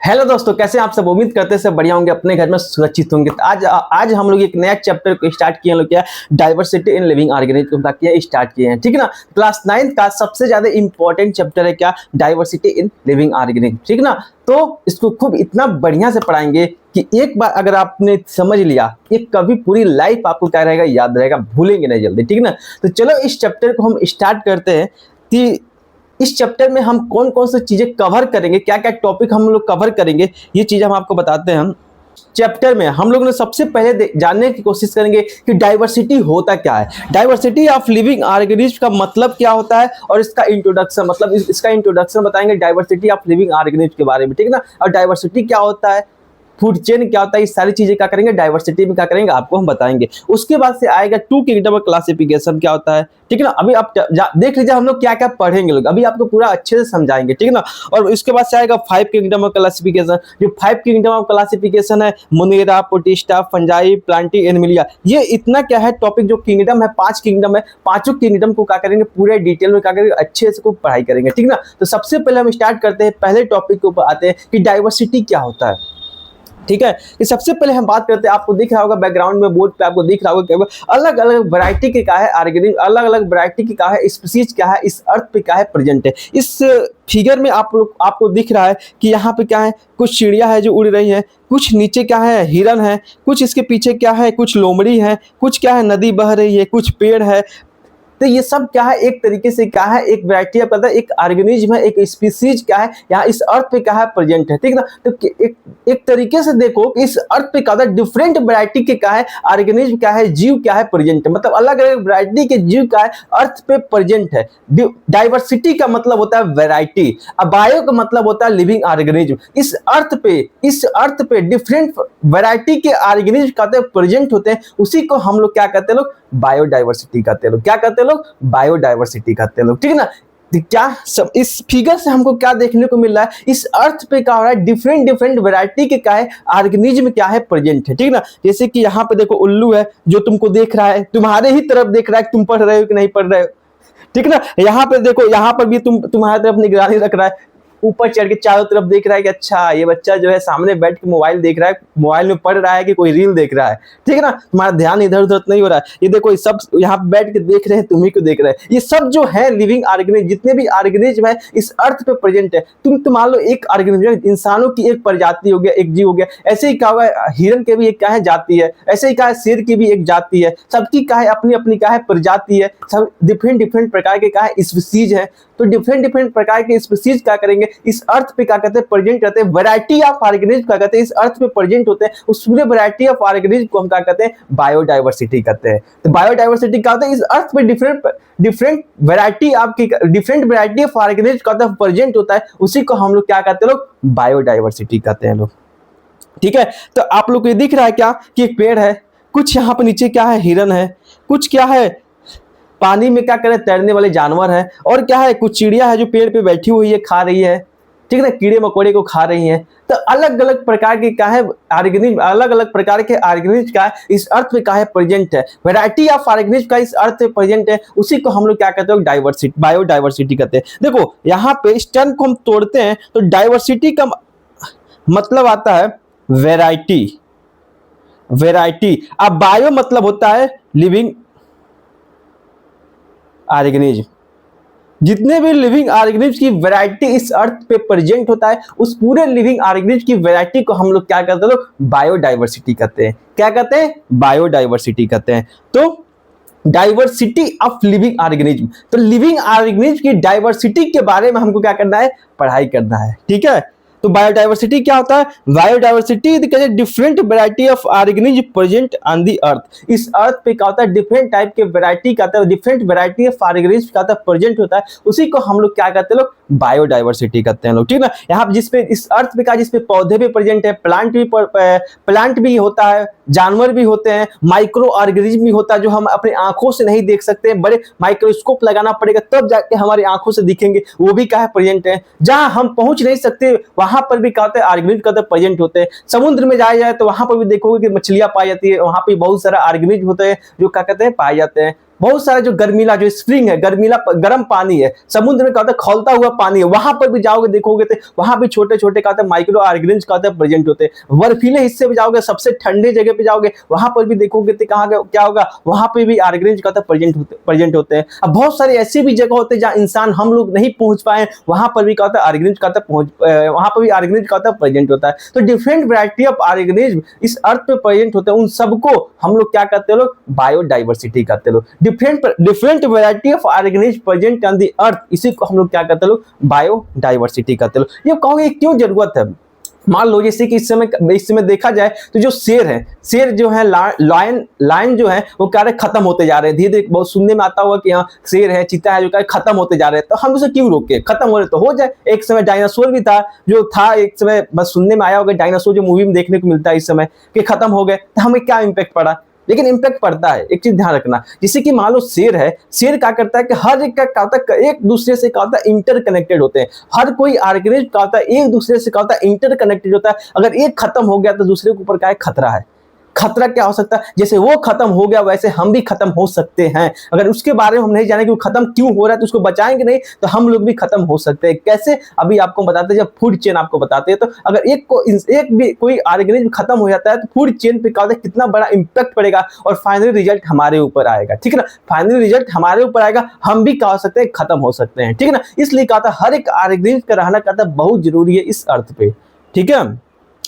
Hello दोस्तों, कैसे आप सब? उम्मीद करते हैं सब बढ़िया होंगे, अपने घर में सुरक्षित होंगे। तो आज हम लोग एक नया चैप्टर को स्टार्ट किए हैं। लोग क्या डाइवर्सिटी इन लिविंग ऑर्गेनिज्म को किया स्टार्ट किए हैं, ठीक है ना। क्लास 9 का सबसे ज्यादा इंपॉर्टेंट चैप्टर है क्या, डाइवर्सिटी इन लिविंग ऑर्गेनिज्म, ठीक है ना। तो इसको खूब इतना बढ़िया से पढ़ाएंगे कि एक बार अगर आपने समझ लिया, ये कभी पूरी लाइफ आपको क्या रहेगा, याद रहेगा, भूलेंगे नहीं जल्दी, ठीक है ना। तो चलो इस चैप्टर को हम स्टार्ट करते हैं कि इस चैप्टर में हम कौन कौन सी चीजें कवर करेंगे, क्या क्या टॉपिक हम लोग कवर करेंगे, ये चीज हम आपको बताते हैं। हम चैप्टर में हम लोग ने सबसे पहले जानने की कोशिश करेंगे कि डाइवर्सिटी होता क्या है, डाइवर्सिटी ऑफ लिविंग ऑर्गेनिज्म का मतलब क्या होता है, और इसका इंट्रोडक्शन मतलब इसका इंट्रोडक्शन बताएंगे डाइवर्सिटी ऑफ लिविंग ऑर्गेनिज्म के बारे में, ठीक है ना। और डाइवर्सिटी क्या होता है, फूड चेन क्या होता है, ये सारी चीजें क्या करेंगे, डाइवर्सिटी में क्या करेंगे आपको हम बताएंगे। उसके बाद से आएगा टू किंगडम क्लासिफिकेशन क्या होता है, ठीक है ना। अभी आप देख लीजिए हम लोग क्या क्या पढ़ेंगे, लोग अभी आपको पूरा अच्छे से समझाएंगे, ठीक है ना। और इसके बाद से आएगा 5 किंगडम ऑफ क्लासिफिकेशन। जो 5 किंगडम ऑफ क्लासिफिकेशन है, मोनेरा, पोटिस्टा, फंजाई, प्लांटी, एनिमिलिया, ये इतना क्या है टॉपिक, जो किंगडम है, 5 किंगडम है, पांचों किंगडम को क्या करेंगे पूरे डिटेल में क्या करेंगे, अच्छे से को पढ़ाई करेंगे, ठीक ना। तो सबसे पहले हम स्टार्ट करते हैं, पहले टॉपिक के ऊपर आते हैं कि डाइवर्सिटी क्या होता है, ठीक है। कि सबसे पहले हम बात करते हैं, आपको दिख रहा होगा बैकग्राउंड में, बोर्ड पे आपको दिख रहा होगा क्या, अलग अलग वैरायटी के क्या है ऑर्गेनिज्म, अलग अलग वैरायटी की क्या है स्पीसीज, क्या है इस अर्थ पे क्या है प्रेजेंट है। इस फिगर में आपको दिख रहा है कि यहाँ पे क्या है, कुछ चिड़िया है जो उड़ रही है, कुछ नीचे क्या है हिरन है, कुछ इसके पीछे क्या है, कुछ लोमड़ी है, कुछ क्या है नदी बह रही है, कुछ पेड़ है। तो ये सब क्या है, एक तरीके से क्या है, एक वैरायटी ऑफ पता है, एक ऑर्गेनिज्म है, एक स्पीसीज क्या है यहाँ इस अर्थ पे क्या है प्रेजेंट है, ठीक ना। तो एक तरीके से देखो कि इस अर्थ पे क्या डिफरेंट वैरायटी के क्या है ऑर्गेनिज्म, क्या है जीव, क्या है प्रेजेंट है, मतलब अलग अलग वैरायटी के जीव का है अर्थ पे प्रेजेंट है। डाइवर्सिटी का मतलब होता है वैरायटी, अब बायो का मतलब होता है लिविंग ऑर्गेनिज्म। इस अर्थ पे डिफरेंट वैरायटी के ऑर्गेनिज्म कहते हैं प्रेजेंट होते हैं, उसी को हम लोग क्या कहते हैं, लोग बायोडाइवर्सिटी कहते हैं। लोग क्या कहते हैं, लोग बायोडाइवर्सिटी कहते हैं, लोग, ठीक है ना। क्या सब इस फिगर से हमको क्या देखने को मिल रहा है, इस अर्थ पे क्या हो रहा है, डिफरेंट डिफरेंट वैरायटी के क्या है ऑर्गेनिज्म क्या है प्रेजेंट है, ठीक ना। जैसे कि यहाँ पे देखो उल्लू है जो तुमको देख रहा है, तुम्हारे ही तरफ देख रहा है, तुम पढ़ रहे हो कि नहीं पढ़ रहे हो, ठीक ना। यहाँ पे देखो, यहाँ पर भी तुम्हारी तरफ निगरानी रख रहा है, ऊपर चढ़ के चारों तरफ देख रहा है कि अच्छा ये बच्चा जो है सामने बैठ के मोबाइल देख रहा है, मोबाइल में पढ़ रहा है कि कोई रील देख रहा है, ठीक है ना। तुम्हारा ध्यान इधर उधर नहीं हो रहा है। ये देखो ये सब यहाँ पे बैठ के देख रहे हैं, तुम्ही को देख रहे हैं। ये सब जो है लिविंग ऑर्गेनिज्म, जितने भी ऑर्गेनिज्म है इस अर्थ पे प्रेजेंट है। तुम मान लो एक ऑर्गेनिज्म, इंसानों की एक प्रजाति हो गया, एक जीव हो गया, ऐसे ही क्या होगा, हिरन के भी एक क्या है जाति है, ऐसे ही क्या है शेर की भी एक जाति है, सबकी क्या है अपनी अपनी क्या है प्रजाति है, सब डिफरेंट डिफरेंट प्रकार के क्या है स्पीसीज है। तो डिफरेंट डिफरेंट प्रकार के स्पीसीज क्या करेंगे इस अर्थ पे क्या कहते हैं प्रेजेंट रहते हैं, वैरायटी ऑफ ऑर्गेनिज्म क्या कहते हैं इस अर्थ पे प्रेजेंट होते हैं, उस पूरे वैरायटी ऑफ ऑर्गेनिज्म को हम क्या कहते हैं, बायोडाइवर्सिटी कहते हैं। तो बायोडाइवर्सिटी क्या होता है, इस अर्थ पे डिफरेंट वैरायटी ऑफ ऑर्गेनिज्म का प्रेजेंट होता है, उसी को हम लोग क्या कहते हैं, लोग बायोडाइवर्सिटी कहते हैं, लोग, ठीक है। तो आप लोग को ये दिख रहा है क्या कि एक पेड़ है, कुछ यहाँ पे नीचे क्या है हिरन है, कुछ क्या है पानी में क्या करे तैरने वाले जानवर है, और क्या है कुछ चिड़िया है जो पेड़ पे बैठी हुई है, खा रही है, ठीक है ना, कीड़े मकोड़े को खा रही है। तो अलग अलग प्रकार के क्या है ऑर्गेनिज्म, अलग अलग प्रकार के ऑर्गेनिज्म का इस अर्थ पे क्या है प्रेजेंट है, वैरायटी ऑफ ऑर्गेनिज्म का इस अर्थ पे प्रेजेंट है, उसी को हम लोग क्या कहते हैं, डाइवर्सिटी, बायोडाइवर्सिटी कहते हैं। देखो यहाँ पे इस टर्म को हम तोड़ते हैं तो डाइवर्सिटी का मतलब आता है वैरायटी, अब बायो मतलब होता है लिविंग ऑर्गेनिज्म। जितने भी लिविंग ऑर्गेनिज्म की वैरायटी इस अर्थ पे प्रेजेंट होता है, उस पूरे लिविंग ऑर्गेनिज्म की वैरायटी को हम लोग क्या कहते हैं, लोग बायोडाइवर्सिटी कहते हैं। क्या कहते हैं, बायोडाइवर्सिटी कहते हैं। तो डाइवर्सिटी ऑफ लिविंग ऑर्गेनिज्म, तो लिविंग ऑर्गेनिज्म की डाइवर्सिटी के बारे में हमको क्या करना है, पढ़ाई करना है, ठीक है। तो बायोडाइवर्सिटी क्या होता है, biodiversity is different variety of organism present on the अर्थ। इस अर्थ पे क्या होता है, डिफरेंट टाइप के वैरायटी का, डिफरेंट वैरायटी ऑफ ऑर्गेनिज्म का प्रेजेंट होता है, उसी को हम लोग क्या कहते हैं, लोग बायोडाइवर्सिटी कहते हैं, लोग, ठीक ना। यहाँ जिसपे इस अर्थ पे का जिसपे पौधे भी प्रेजेंट है, प्लांट भी होता है, जानवर भी होते हैं, माइक्रो ऑर्गेनिज्म भी होता है जो हम अपनी आंखों से नहीं देख सकते, बड़े माइक्रोस्कोप लगाना पड़ेगा तब जाके हमारी आंखों से दिखेंगे, वो भी क्या है प्रेजेंट है। जहां हम पहुंच नहीं सकते वहां पर भी क्या होता है, ऑर्गेनिज्म का प्रेजेंट होते हैं। समुद्र में जाया जाए तो वहां पर भी देखोगे कि मछलियां पाई जाती है, वहां पे बहुत सारा ऑर्गेनिज्म होते हैं जो क्या कहते हैं पाए जाते हैं। बहुत सारे जो गर्मीला जो स्प्रिंग है, गर्मीला गर्म पानी है, समुद्र में क्या होता है खौलता हुआ पानी है, वहां पर भी जाओगे देखोगे तो वहां भी छोटे छोटे क्या होता है माइक्रो ऑर्गेनिज्म क्या होता है प्रेजेंट होते हैं। बर्फीले हिस्से पे जाओगे, सबसे ठंडे जगह पे जाओगे, वहां पर भी देखोगे तो कहाँ क्या होगा, वहां पे भी ऑर्गेनिज्म क्या होता है प्रेजेंट होते हैं। अब बहुत सारे ऐसे भी जगह होते हैं जहां इंसान हम लोग नहीं पहुंच पाए, वहां पर भी क्या होता है ऑर्गेनिज्म क्या होता है वहां पर भी ऑर्गेनिज्म क्या होता है प्रेजेंट होता है। तो डिफरेंट वैरायटी ऑफ ऑर्गेनिज्म इस अर्थ पे प्रेजेंट होते हैं, उन सबको हम लोग क्या कहते हैं लोग, बायोडाइवर्सिटी कहते हैं लोग। Different variety of organism present on the अर्थ, इसी को हम लोग क्या कहते हैं लोग, बायोडाइवर्सिटी कहते हैं लोग। ये कहोगे क्यों जरूरत है? मान लो जैसे कि इस समय देखा जाए तो जो शेर है, शेर जो है लायन जो है वो क्या खत्म होते जा रहे हैं धीरे धीरे। बहुत सुनने में आता हुआ कि यहाँ शेर है, चीता है जो क्या खत्म होते जा रहे हैं, तो हम उसे क्यों रोके? खत्म हो रहे तो हो जाए। एक समय डायनासोर भी था, जो था एक समय, बस सुनने में आया होगा डायनासोर जो मूवी में देखने को मिलता है इस समय कि खत्म हो गए, तो हमें क्या इम्पैक्ट पड़ा? लेकिन इम्पैक्ट पड़ता है। एक चीज ध्यान रखना, जैसे कि मान लो शेर है, शेर क्या करता है कि हर एक का क्या होता है एक दूसरे से क्या होता है इंटरकनेक्टेड होते हैं। हर कोई ऑर्गेनिज्म क्या होता है एक दूसरे से क्या होता है इंटरकनेक्टेड होता है। अगर एक खत्म हो गया तो दूसरे के ऊपर क्या है, खतरा है। खतरा क्या हो सकता है? जैसे वो खत्म हो गया वैसे हम भी खत्म हो सकते हैं। अगर उसके बारे में हम नहीं जाने कि वो खत्म क्यों हो रहा है तो उसको बचाएंगे नहीं तो हम लोग भी खत्म हो सकते हैं। कैसे? अभी आपको बताते हैं, जब फूड चेन आपको बताते हैं, तो अगर एक भी कोई ऑर्गेनिज्म खत्म हो जाता है तो फूड चेन पे क्या होता है कितना बड़ा इंपैक्ट पड़ेगा और फाइनली रिजल्ट हमारे ऊपर आएगा। ठीक है ना? फाइनली रिजल्ट हमारे ऊपर आएगा, हम भी क्या हो सकते हैं, खत्म हो सकते हैं। ठीक है ना? इसलिए क्या होता है हर एक ऑर्गेनिज्म का रहना क्या होता है बहुत जरूरी है इस अर्थ पे। ठीक है?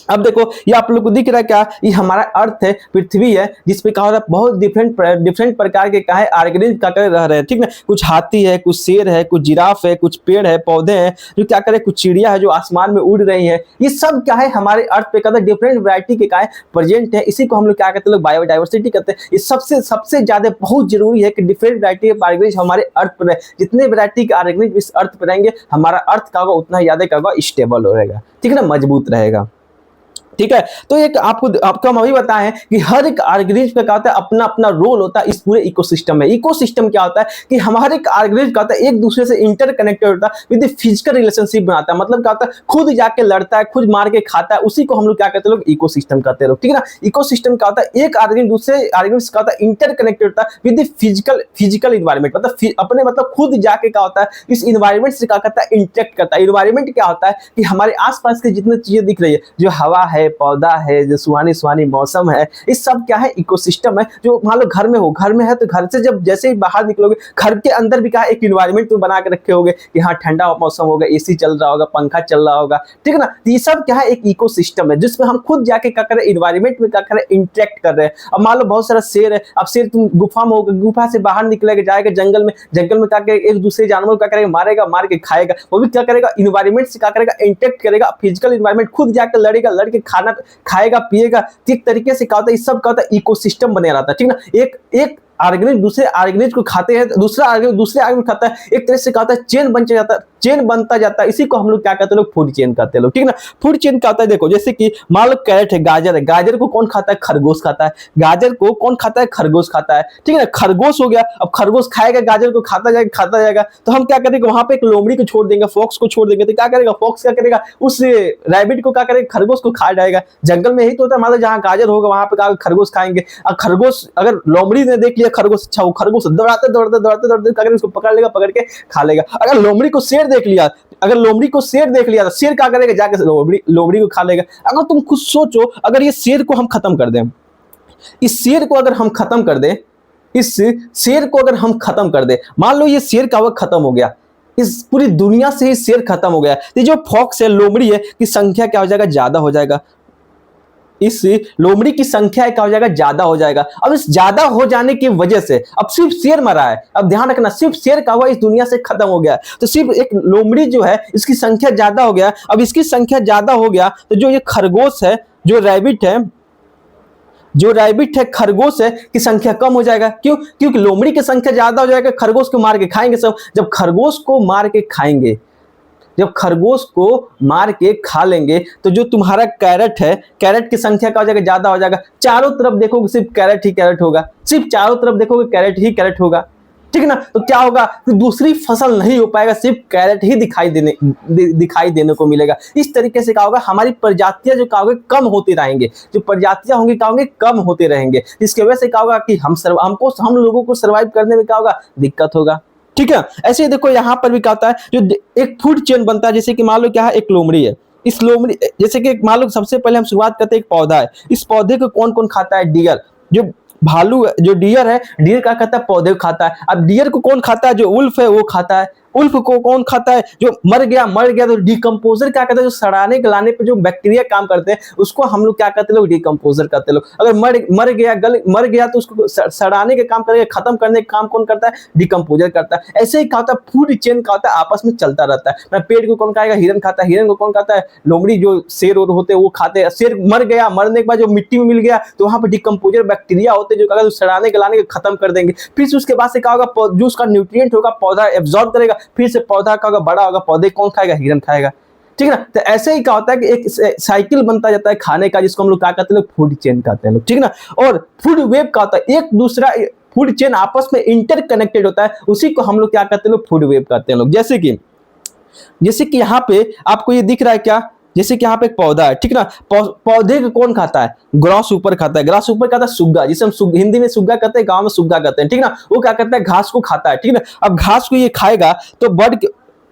अब देखो ये आप लोग को दिख रहा है क्या, ये हमारा अर्थ है, पृथ्वी है, जिसपे क्या हो रहा है बहुत डिफरेंट प्रकार के क्या है ऑर्गेनिज्म क्या कर रह रहे हैं। ठीक है? कुछ हाथी है, कुछ शेर है, कुछ जिराफ है, कुछ पेड़ है, पौधे हैं जो क्या करे, कुछ चिड़िया है जो आसमान में उड़ रही है। ये सब क्या है हमारे अर्थ पे क्या है डिफरेंट वैरायटी के क्या है प्रेजेंट है। इसी को हम लोग क्या कहते हैं लोग, बायोडाइवर्सिटी कहते हैं। ये सबसे ज्यादा बहुत जरूरी है कि डिफरेंट वैरायटी के ऑर्गेनिज्म हमारे अर्थ पर रहे। जितने वैरायटी के ऑर्गेनिज्म इस अर्थ पर रहेंगे हमारा अर्थ क्या होगा उतना ज्यादा क्या होगा, स्टेबल हो रहेगा। ठीक है ना? मजबूत रहेगा। ठीक है? तो एक आपको हम अभी बताएं कि हर एक ऑर्गेनिज्म का क्या होता है अपना अपना रोल होता है इस पूरे इकोसिस्टम में। इकोसिस्टम क्या होता है कि हमारे एक ऑर्गेनिज्म का होता है एक दूसरे से इंटरकनेक्टेड होता है, विद फिजिकल रिलेशनशिप बनाता है। मतलब क्या होता है खुद जाके लड़ता है, खुद मार के खाता है, उसी को हम लोग क्या कहते हैं लोग, इकोसिस्टम कहते हैं लोग। ठीक है ना? इकोसिस्टम क्या होता है एक ऑर्गेनिज्म दूसरे ऑर्गेनिज्म का होता है इंटरकनेक्टेड होता है विद फिजिकल इन्वायरमेंट। मतलब अपने मतलब खुद जाके क्या होता है इस इन्वायरमेंट से क्या करता है, इंटरेक्ट करता है। इन्वायरमेंट क्या होता है कि हमारे आसपास के जितने चीजें दिख रही है, जो हवा है, पौधा है, जो सुहानी मौसम है, इस सब क्या है इकोसिस्टम है। जो मान लो घर में हो, घर में है तो घर से जब जैसे ही बाहर निकलोगे घर के अंदर भी क्या एक इन्वायरमेंट तो बना के रखे होगे कि हाँ ठंडा मौसम होगा, एसी चल रहा होगा, पंखा चल रहा होगा। ठीक है ना? तो ये सब क्या है एक इकोसिस्टम है जिसमें हम खुद जाके क्या करें, इन्वायरमेंट में क्या करें, इंटरेक्ट कर रहे हैं। अब मान लो बहुत सारा शेर है, अब शेर तुम गुफा में होगा, गुफा से बाहर निकलेगा, जाएगा जंगल में क्या करेगा, एक दूसरे जानवर क्या करेगा, मारेगा, मार के खाएगा। वो भी क्या करेगा, इन्वायरमेंट से क्या करेगा, इंटरेक्ट करेगा, फिजिकल इन्वायरमेंट, खुद जाकर लड़ेगा, लड़के खाना खाएगा, पिएगा। एक तरीके से क्या होता है इस सब क्या होता है इकोसिस्टम बने रहता है। ठीक ना? एक ऑर्गेनिज्म दूसरे ऑर्गेनिज्म को खाते हैं, दूसरा ऑर्गेनिज्म दूसरे ऑर्गेनिज्म खाता है, एक तरह से क्या होता है चेन बनता जाता है। इसी को हम लोग क्या कहते हैं लोग, फूड चेन कहते हैं लोग। ठीक है ना? फूड चेन क्या होता है देखो, जैसे कि मान लो कैरेट है, गाजर है, गाजर को कौन खाता है, खरगोश खाता है। गाजर को कौन खाता है, खरगोश खाता है। ठीक है ना? खरगोश हो गया, अब खरगोश खाएगा गाजर को, खाता जाएगा, तो हम क्या करेंगे वहां पे एक लोमड़ी को छोड़ देंगे, फॉक्स को छोड़ देंगे, तो क्या करेगा फॉक्स, क्या करेगा उस रैबिट को क्या करेगा, खरगोश को खा जाएगा। जंगल में यही तो होता है, मान लो जहाँ गाजर होगा वहां पे खरगोश खाएंगे। खरगोश अगर लोमड़ी ने देख लिया खरगोश, अच्छा वो खरगोश दौड़ते क्या उसको पकड़ लेगा, पकड़ के खा लेगा। अगर लोमड़ी को शेर देख लिया तो शेर क्या करेगा, जाके लोमड़ी को खा लेगा। अगर तुम खुद सोचो, अगर ये शेर को हम खत्म कर दें, इस शेर को अगर हम खत्म कर दें, मान लो ये शेर का वक्त खत्म हो गया, इस पूरी दुनिया से ही शेर खत्म हो गया, ये जो फॉक्स है, लोमड़ी है की संख्या क्या हो जाएगा, ज्यादा हो जाएगा। इस लोमड़ी की संख्या क्या हो जाएगा, ज्यादा हो जाएगा। अब इस ज्यादा हो जाने की वजह से अब सिर्फ शेर मरा है। अब ध्यान रखना, सिर्फ शेर का हुआ इस दुनिया से खत्म हो गया, तो सिर्फ एक लोमड़ी जो है इसकी संख्या ज्यादा हो गया। अब इसकी संख्या ज्यादा हो गया तो जो ये खरगोश है, जो रैबिट है, खरगोश है की संख्या कम हो जाएगा। क्यों? क्योंकि लोमड़ी की संख्या ज्यादा हो जाएगा, खरगोश को मार के खाएंगे सब। जब खरगोश को मार के खा लेंगे तो जो तुम्हारा कैरेट है, कैरेट की संख्या क्या हो जाएगा, ज्यादा हो जाएगा। चारों तरफ देखोगे सिर्फ कैरेट ही कैरेट होगा, सिर्फ चारों तरफ देखोगे कैरेट ही कैरेट होगा। ठीक है ना। तो क्या होगा कि दूसरी फसल नहीं हो पाएगा, सिर्फ कैरेट ही दिखाई देने को मिलेगा। इस तरीके से क्या होगा, हमारी प्रजातियां जो क्या होगी कम होती रहेंगे, जो प्रजातियां होंगी क्या होंगी कम होते रहेंगे। इसकी वजह से क्या होगा कि हम लोगों को सर्वाइव करने में क्या होगा दिक्कत होगा। ठीक है, ऐसे ही देखो यहाँ पर भी क्या होता है, जो एक फूड चेन बनता है, जैसे कि मान लो क्या है, एक लोमड़ी है। इस लोमड़ी जैसे कि मान लो सबसे पहले हम शुरुआत करते हैं, एक पौधा है, इस पौधे को कौन कौन खाता है, डियर। जो भालू है, जो डियर है, डियर क्या करता है, पौधे को खाता है। अब डियर को कौन खाता है, जो उल्फ है वो खाता है। उल्फ को कौन खाता है, जो मर गया तो डिकम्पोजर क्या करता है, जो सड़ाने गलाने पे जो बैक्टीरिया काम करते हैं उसको हम लोग क्या करते हैं, लोग डिकम्पोजर करते हैं लोग। अगर मर गया तो उसको सड़ाने के काम करेगा, खत्म करने का काम कौन करता है, डिकम्पोजर करता है। ऐसे ही क्या होता है, फूड चेन का होता है, आपस में चलता रहता है। पेड़ को कौन खाएगा, हिरन खाता है। हिरन को कौन खाता है, लोमड़ी, जो शेर और होते हैं वो खाते हैं। शेर मर गया, मरने के बाद जो मिट्टी में मिल गया तो वहां पर डिकम्पोजर बैक्टीरिया होते हैं, जो अगर सड़ाने गलाने के खत्म कर देंगे। फिर उसके बाद से क्या होगा, जो उसका न्यूट्रिएंट होगा पौधा एब्जॉर्ब करेगा, फिर से पौधा का बड़ा होगा, पौधे कौन खाएगा, हिरन खाएगा। ठीक है ना। तो ऐसे ही क्या होता है कि एक साइकिल बनता जाता है खाने का, जिसको हम लोग क्या कहते हैं, लोग फूड चेन कहते हैं लोग। ठीक है ना। और फूड वेब का होता है, एक दूसरा फूड चेन आपस में इंटरकनेक्टेड होता है, उसी को हम लोग क्या कहते हैं, लोग फूड वेब कहते हैं लोग। जैसे कि यहाँ पे आपको ये दिख रहा है क्या, जैसे कि यहाँ पे एक पौधा है, ठीक ना। पौधे को कौन खाता है, ग्रास ऊपर खाता है। ग्रास ऊपर खाता है सुग्गा, जिसे हम हिंदी में सुग्गा कहते हैं, गांव में सुग्गा कहते हैं। ठीक ना। वो क्या करता है, घास को खाता है। ठीक ना। अब घास को ये खाएगा तो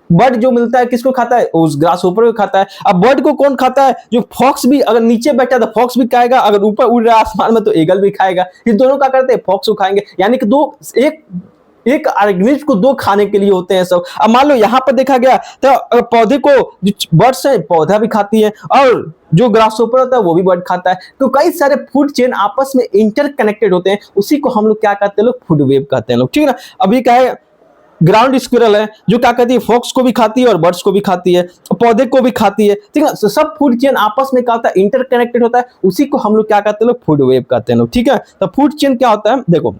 बर्ड जो मिलता है किसको खाता है, उस ग्रास ऊपर को खाता है। अब बर्ड को कौन खाता है, जो फॉक्स भी अगर नीचे बैठा तो फॉक्स भी खाएगा, अगर ऊपर उड़ रहा है आसमान में तो ईगल भी खाएगा। ये दोनों क्या करते हैं, फॉक्स को खाएंगे। यानी कि एक ऑर्गेनिज्म को दो खाने के लिए होते हैं सब। अब मान लो यहाँ पर देखा गया तो पौधे को, जो बर्ड्स है पौधा भी खाती है, और जो ग्रासहोपर होता है वो भी बर्ड खाता है। तो कई सारे फूड चेन आपस में इंटरकनेक्टेड होते हैं, उसी को हम लोग क्या कहते हैं, लोग फूड वेब कहते हैं लोग। ठीक है ना। अभी क्या है, ग्राउंड स्क्विरल है, जो क्या कहती है, फॉक्स को भी खाती है और बर्ड्स को भी खाती है, पौधे को भी खाती है। ठीक है। तो सब फूड चेन आपस में क्या होता है, इंटरकनेक्टेड होता है, उसी को हम लोग क्या कहते हैं, लोग फूड वेब कहते हैं लोग। ठीक है। तो फूड चेन क्या होता है, देखो,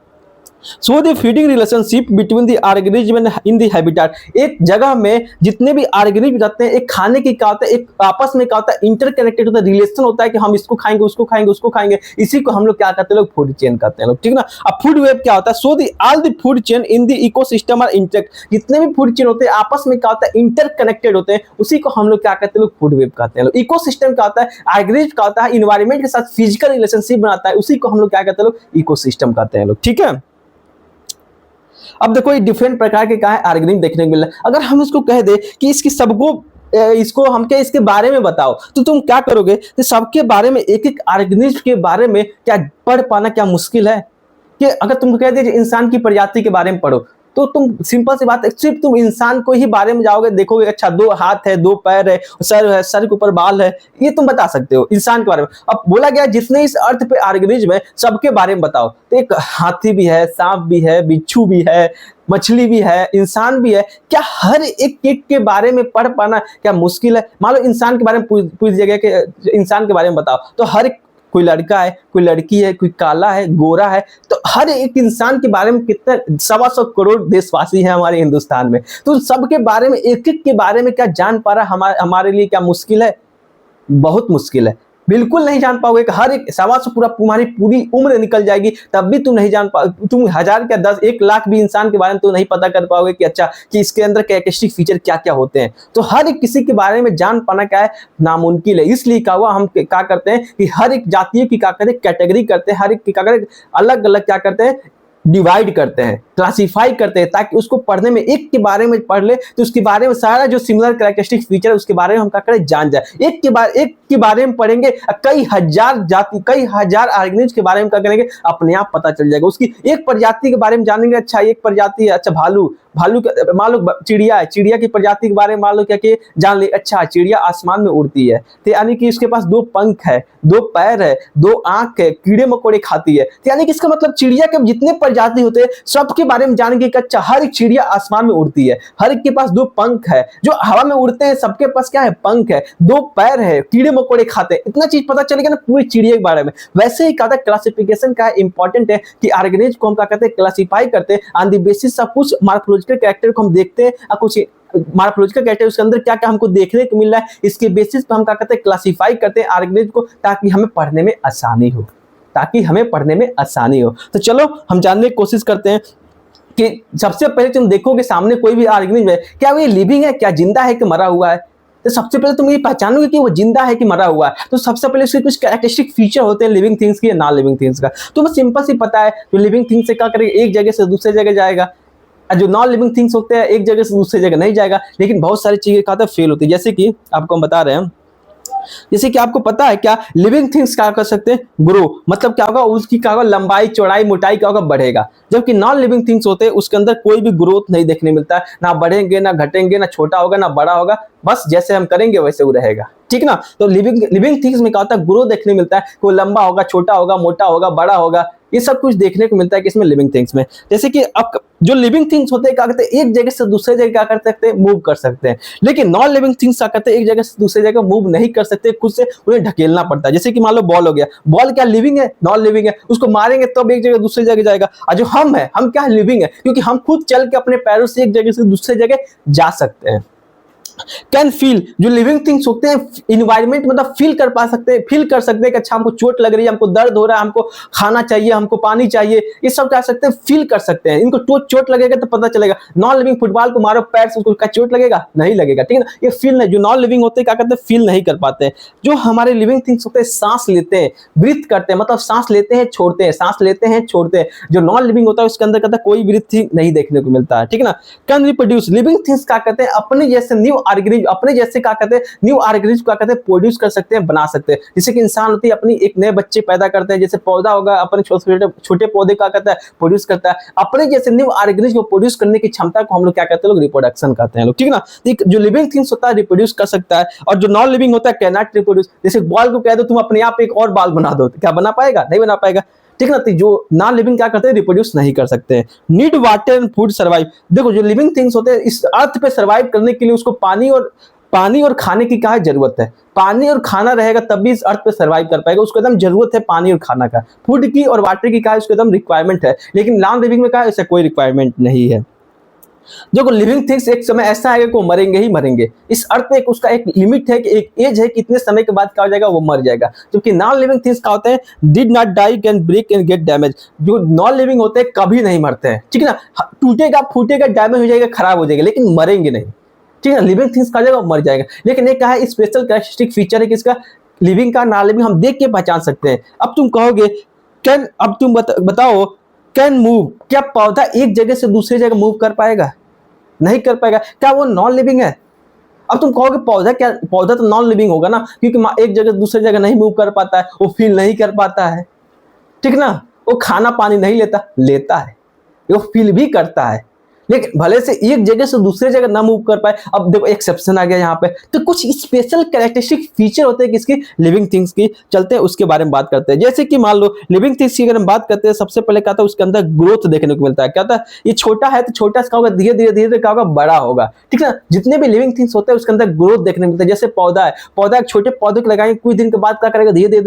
so the feeding relationship between the organism in the habitat. एक जगह में जितने भी ऑर्गेनिज्म रहते हैं, एक खाने की क्या होता है, एक आपस में क्या होता है, इंटरकनेक्टेड होता है, रिलेशन होता है कि हम इसको खाएंगे, उसको खाएंगे, उसको खाएंगे। इसी को हम लोग क्या कहते हैं, लोग फूड चेन कहते हैं लोग। ठीक है ना। अब फूड वेब क्या होता है, so the all the food chain in the ecosystem are interact. जितने भी फूड चेन होते हैं आपस में क्या होता है, इंटरकनेक्टेड होते हैं, उसी को हम लोग क्या कहते हैं, लोग फूड वेब कहते हैं लोग। इकोसिस्टम क्या होता है, ऑर्गेनिज्म क्या होता है, इन्वायरमेंट के साथ फिजिकल रिलेशनशिप बनाता है, उसी को हम लोग क्या कहते हैं, लोग इकोसिस्टम कहते हैं लोग। ठीक है। अब देखो ये डिफरेंट प्रकार के क्या है, ऑर्गेनिज्म देखने को मिल रहा है। अगर हम इसको कह दे कि इसको हम क्या इसके बारे में बताओ, तो तुम क्या करोगे, तो सबके बारे में, एक एक ऑर्गेनिज्म के बारे में क्या पढ़ पाना क्या मुश्किल है। कि अगर तुम कह दे इंसान की प्रजाति के बारे में पढ़ो, तो तुम सिंपल सी बात है, सिर्फ तुम इंसान को ही बारे में जाओगे, देखोगे अच्छा 2 हाथ है, 2 पैर है, सर है, सर के ऊपर बाल है, ये तुम बता सकते हो इंसान के बारे में। अब बोला गया जितने इस अर्थ पे ऑर्गेनिज्म है सबके बारे में बताओ, तो एक हाथी भी है, सांप भी है, बिच्छू भी है, मछली भी है, इंसान भी है। क्या हर एक के बारे में पढ़ पाना क्या मुश्किल है। मान लो इंसान के बारे में पूछ दिया गया कि इंसान के बारे में बताओ, तो हर एक, कोई लड़का है, कोई लड़की है, कोई काला है, गोरा है, तो हर एक इंसान के बारे में कितने 125 करोड़ देशवासी हैं हमारे हिंदुस्तान में, तो सबके बारे में, एक एक के बारे में क्या जान पा रहा हमारे लिए क्या मुश्किल है, बहुत मुश्किल है। बिल्कुल नहीं जान पाओगे कि हर एक सवाल से तुम्हारी पूरी उम्र निकल जाएगी, तब भी तुम नहीं जान पा, तुम 1000 क्या 10 1 लाख भी इंसान के बारे में तो नहीं पता कर पाओगे कि अच्छा कि इसके अंदर कैरेक्टरिस्टिक फीचर क्या क्या होते हैं। तो हर एक किसी के बारे में जान पाना क्या है, नामुमकिन है। इसलिए क्या हुआ, हम क्या करते हैं कि हर एक जातियों की क्या करते हैं, कैटेगरी करते हैं, हर एक की क्या करते हैं, अलग अलग क्या करते हैं, डिवाइड करते हैं, क्लासिफाई करते हैं, ताकि उसको पढ़ने में, एक के बारे में पढ़ ले तो उसके बारे में सारा जो सिमिलर कैरेक्टरिस्टिक फीचर है उसके बारे में हम क्या करें, जान जाए। एक के बारे में पढ़ेंगे, कई हजार जाति, कई हजार ऑर्गेनिज्म के बारे में क्या करेंगे, अपने आप पता चल जाएगा। उसकी एक प्रजाति के बारे में जानेंगे, अच्छा एक प्रजाति है, अच्छा भालू मान लो चिड़िया है, चिड़िया की प्रजाति के बारे में मान लो क्या कि जान ले, अच्छा चिड़िया आसमान में उड़ती है, तो यानी कि उसके पास 2 पंख है, 2 पैर है, 2 आंख है, कीड़े मकोड़े खाती है, तो यानी कि इसका मतलब चिड़िया के जितने प्रजाति होते हैं सबके बारे में जानेंगे कि अच्छा हर एक चिड़िया आसमान में उड़ती है, हर एक के पास 2 पंख है, जो हवा में उड़ते हैं सबके पास क्या है, पंख है, 2 पैर है, कीड़े मकोड़े खाते हैं, इतना चीज पता चलेगा ना पूरी चिड़िया के बारे में। वैसे ही कहता है क्लासिफिकेशन का इंपॉर्टेंट है कि ऑर्गेनिज्म को हम क्या कहते हैं, क्लासिफाई करते हैं ऑन द बेसिस ऑफ कुछ मार्फोलॉजिकल कैरेक्टर को हम देखते हैं, और कुछ मार्फोलॉजिकल कैरेक्टर उसके अंदर क्या क्या हमको देखने को मिल रहा है, इसके बेसिस पर हम क्या कहते हैं, क्लासिफाई करते हैं ऑर्गेनिज्म को, ताकि हमें पढ़ने में आसानी हो, तो चलो हम जानने की कोशिश करते हैं कि सबसे पहले तुम देखोगे सामने कोई भी ऑर्गेनिज्म है, क्या वो लिविंग है, क्या जिंदा है कि मरा हुआ है। तो सबसे पहले तुम ये पहचानोगे कि वो जिंदा है कि मरा हुआ है। तो सबसे पहले उसके कुछ कैरेक्टरिस्टिक फीचर होते हैं लिविंग थिंग्स के या नॉन लिविंग थिंग्स का। तो बस सिंपल सी पता है, जो लिविंग थिंग्स से क्या करेगा, एक जगह से दूसरे जगह जाएगा। और जो नॉन लिविंग थिंग्स होते हैं, एक जगह से दूसरी जगह नहीं जाएगा, लेकिन बहुत सारी चीजें क्या होता है, फेल होती है। जैसे कि आपको हम बता रहे हैं, जैसे कि आपको पता है क्या, लिविंग थिंग्स क्या कर सकते हैं, ग्रो, मतलब क्या होगा, उसकी क्या होगा, लंबाई चौड़ाई मोटाई क्या होगा, बढ़ेगा। जबकि नॉन लिविंग थिंग्स होते हैं उसके अंदर कोई भी ग्रोथ नहीं देखने मिलता है, ना बढ़ेंगे ना घटेंगे, ना छोटा होगा ना बड़ा होगा, बस जैसे हम करेंगे वैसे वो रहेगा, ठीक ना। तो लिविंग थिंग्स में क्या होता है, ग्रो देखने मिलता है, कोई लंबा होगा, छोटा होगा, मोटा होगा, बड़ा होगा, ये सब कुछ देखने को मिलता है किसमें, लिविंग थिंग्स में। जैसे कि अब जो लिविंग थिंग्स होते हैं क्या करते हैं, एक जगह से दूसरे जगह क्या कर सकते हैं, मूव कर सकते हैं। लेकिन नॉन लिविंग थिंग्स क्या करते हैं, एक जगह से दूसरे जगह मूव नहीं कर सकते, खुद से उन्हें ढकेलना पड़ता है। जैसे कि मान लो बॉल हो गया, बॉल क्या लिविंग है, नॉन लिविंग है, उसको मारेंगे तब एक जगह दूसरी जगह जाएगा। और जो हम है, हम क्या है, लिविंग है, क्योंकि हम खुद चल के अपने पैरों से एक जगह से दूसरे जगह जा सकते हैं। कैन फील, जो लिविंग थिंग्स होते हैं इन्वायरमेंट मतलब फील कर पा सकते हैं, फील कर सकते हैं कि अच्छा हमको चोट लग रही है, हमको दर्द हो रहा है, हमको खाना चाहिए, हमको पानी चाहिए, ये सब क्या सकते हैं, फील कर सकते हैं। इनको चोट लगेगा तो पता चलेगा। नॉन लिविंग फुटबॉल को मारो पैर से, उसको क्या चोट लगेगा, नहीं लगेगा, ठीक है ना। ये फील नहीं, जो नॉन लिविंग होते हैं क्या करते हैं, फील नहीं कर पाते हैं। जो हमारे लिविंग थिंग्स होते हैं सांस लेते हैं, ब्रीथ करते हैं, मतलब सांस लेते हैं छोड़ते हैं, सांस लेते हैं छोड़ते हैं। जो नॉन लिविंग होता है उसके अंदर कहता है कोई ब्रीथिंग नहीं देखने को मिलता है, ठीक है ना। कैन रिप्रोड्यूस, लिविंग थिंग्स क्या करते हैं, अपने जैसे न्यू ऑर्गेनिज्म, अपने जैसे क्या कहते हैं, न्यू ऑर्गेनिज्म क्या कहते हैं, प्रोड्यूस कर सकते हैं, बना सकते हैं। जैसे कि इंसान होती है अपनी एक नए बच्चे पैदा करते हैं, जैसे पौधा होगा अपने छोटे पौधे का कहता है प्रोड्यूस करता है, अपने जैसे न्यू ऑर्गेनिज्म को प्रोड्यूस करने की क्षमता को हम लोग क्या कहते हैं, लोग रिप्रोडक्शन कहते हैं लोग, ठीक है ना। जो लिविंग थिंग्स होता है रिप्रोड्यूस कर सकता है, और जो नॉन लिविंग होता है कैन नॉट रिप्रोड्यूस। जैसे बॉल को कह दो तुम अपने आप एक और बॉल बना दो, क्या बना पाएगा, नहीं बना पाएगा, ठीक है ना। तो जो नॉन लिविंग क्या करते हैं, रिप्रोड्यूस नहीं कर सकते हैं। Need water and food survive, देखो जो लिविंग थिंग्स होते हैं इस अर्थ पे सर्वाइव करने के लिए उसको पानी और खाने की क्या जरूरत है। पानी और खाना रहेगा तब भी इस अर्थ पे सर्वाइव कर पाएगा, उसको एकदम जरूरत है पानी और खाना का, फूड की और वाटर की क्या उसको एकदम रिक्वायरमेंट है। लेकिन नॉन लिविंग में क्या ऐसा कोई रिक्वायरमेंट नहीं है। जो लिविंग थिंग्स एक समय ऐसा आएगा कि वो मरेंगे ही मरेंगे। इस अर्थ पे उसका एक लिमिट है कि एक एज है कि इतने समय के बाद क्या हो जाएगा, वो मर जाएगा। जबकि नॉन लिविंग थिंग्स क्या होते हैं, did not die, can break and get damage. जो नॉन लिविंग होते हैं कभी नहीं मरते हैं, ठीक है ना। टूटेगा फूटेगा डैमेज हो जाएगा खराब हो जाएगा, लेकिन मरेंगे नहीं, ठीक है। लिविंग थिंग्स का जगह मर जाएगा। लेकिन एक क्या है, स्पेशल कैरेक्टरिस्टिक फीचर है किसका, लिविंग का, नॉन लिविंग हम देख के पहचान सकते हैं। अब तुम कहोगे कैन, अब तुम बताओ कैन मूव, क्या पौधा एक जगह से दूसरी जगह मूव कर पाएगा, नहीं कर पाएगा, क्या वो नॉन लिविंग है। अब तुम कहोगे पौधा, क्या पौधा तो नॉन लिविंग होगा ना, क्योंकि एक जगह दूसरी जगह नहीं मूव कर पाता है, वो फील नहीं कर पाता है, ठीक ना। वो खाना पानी नहीं लेता है, वो फील भी करता है, लेकिन भले से एक जगह से दूसरे जगह ना मूव कर पाए। अब देखो एक्सेप्शन आ गया यहाँ पे, तो कुछ स्पेशल कैरेक्टरिस्टिक फीचर होते हैं किसकी, लिविंग थिंग्स की। चलते हैं उसके बारे में बात करते हैं। जैसे कि मान लो लिविंग थिंग्स की अगर हम बात करते हैं, सबसे पहले क्या था, उसके अंदर ग्रोथ देखने को मिलता है। क्या था, ये छोटा है तो छोटा सा होगा, धीरे धीरे क्या होगा, बड़ा होगा, ठीक है ना। जितने भी लिविंग थिंग्स होते हैं उसके अंदर ग्रोथ देखने को मिलता है। जैसे पौधा है, पौधा एक छोटे पौधे को लगाएंगे, कुछ दिन के बाद क्या करेगा, धीरे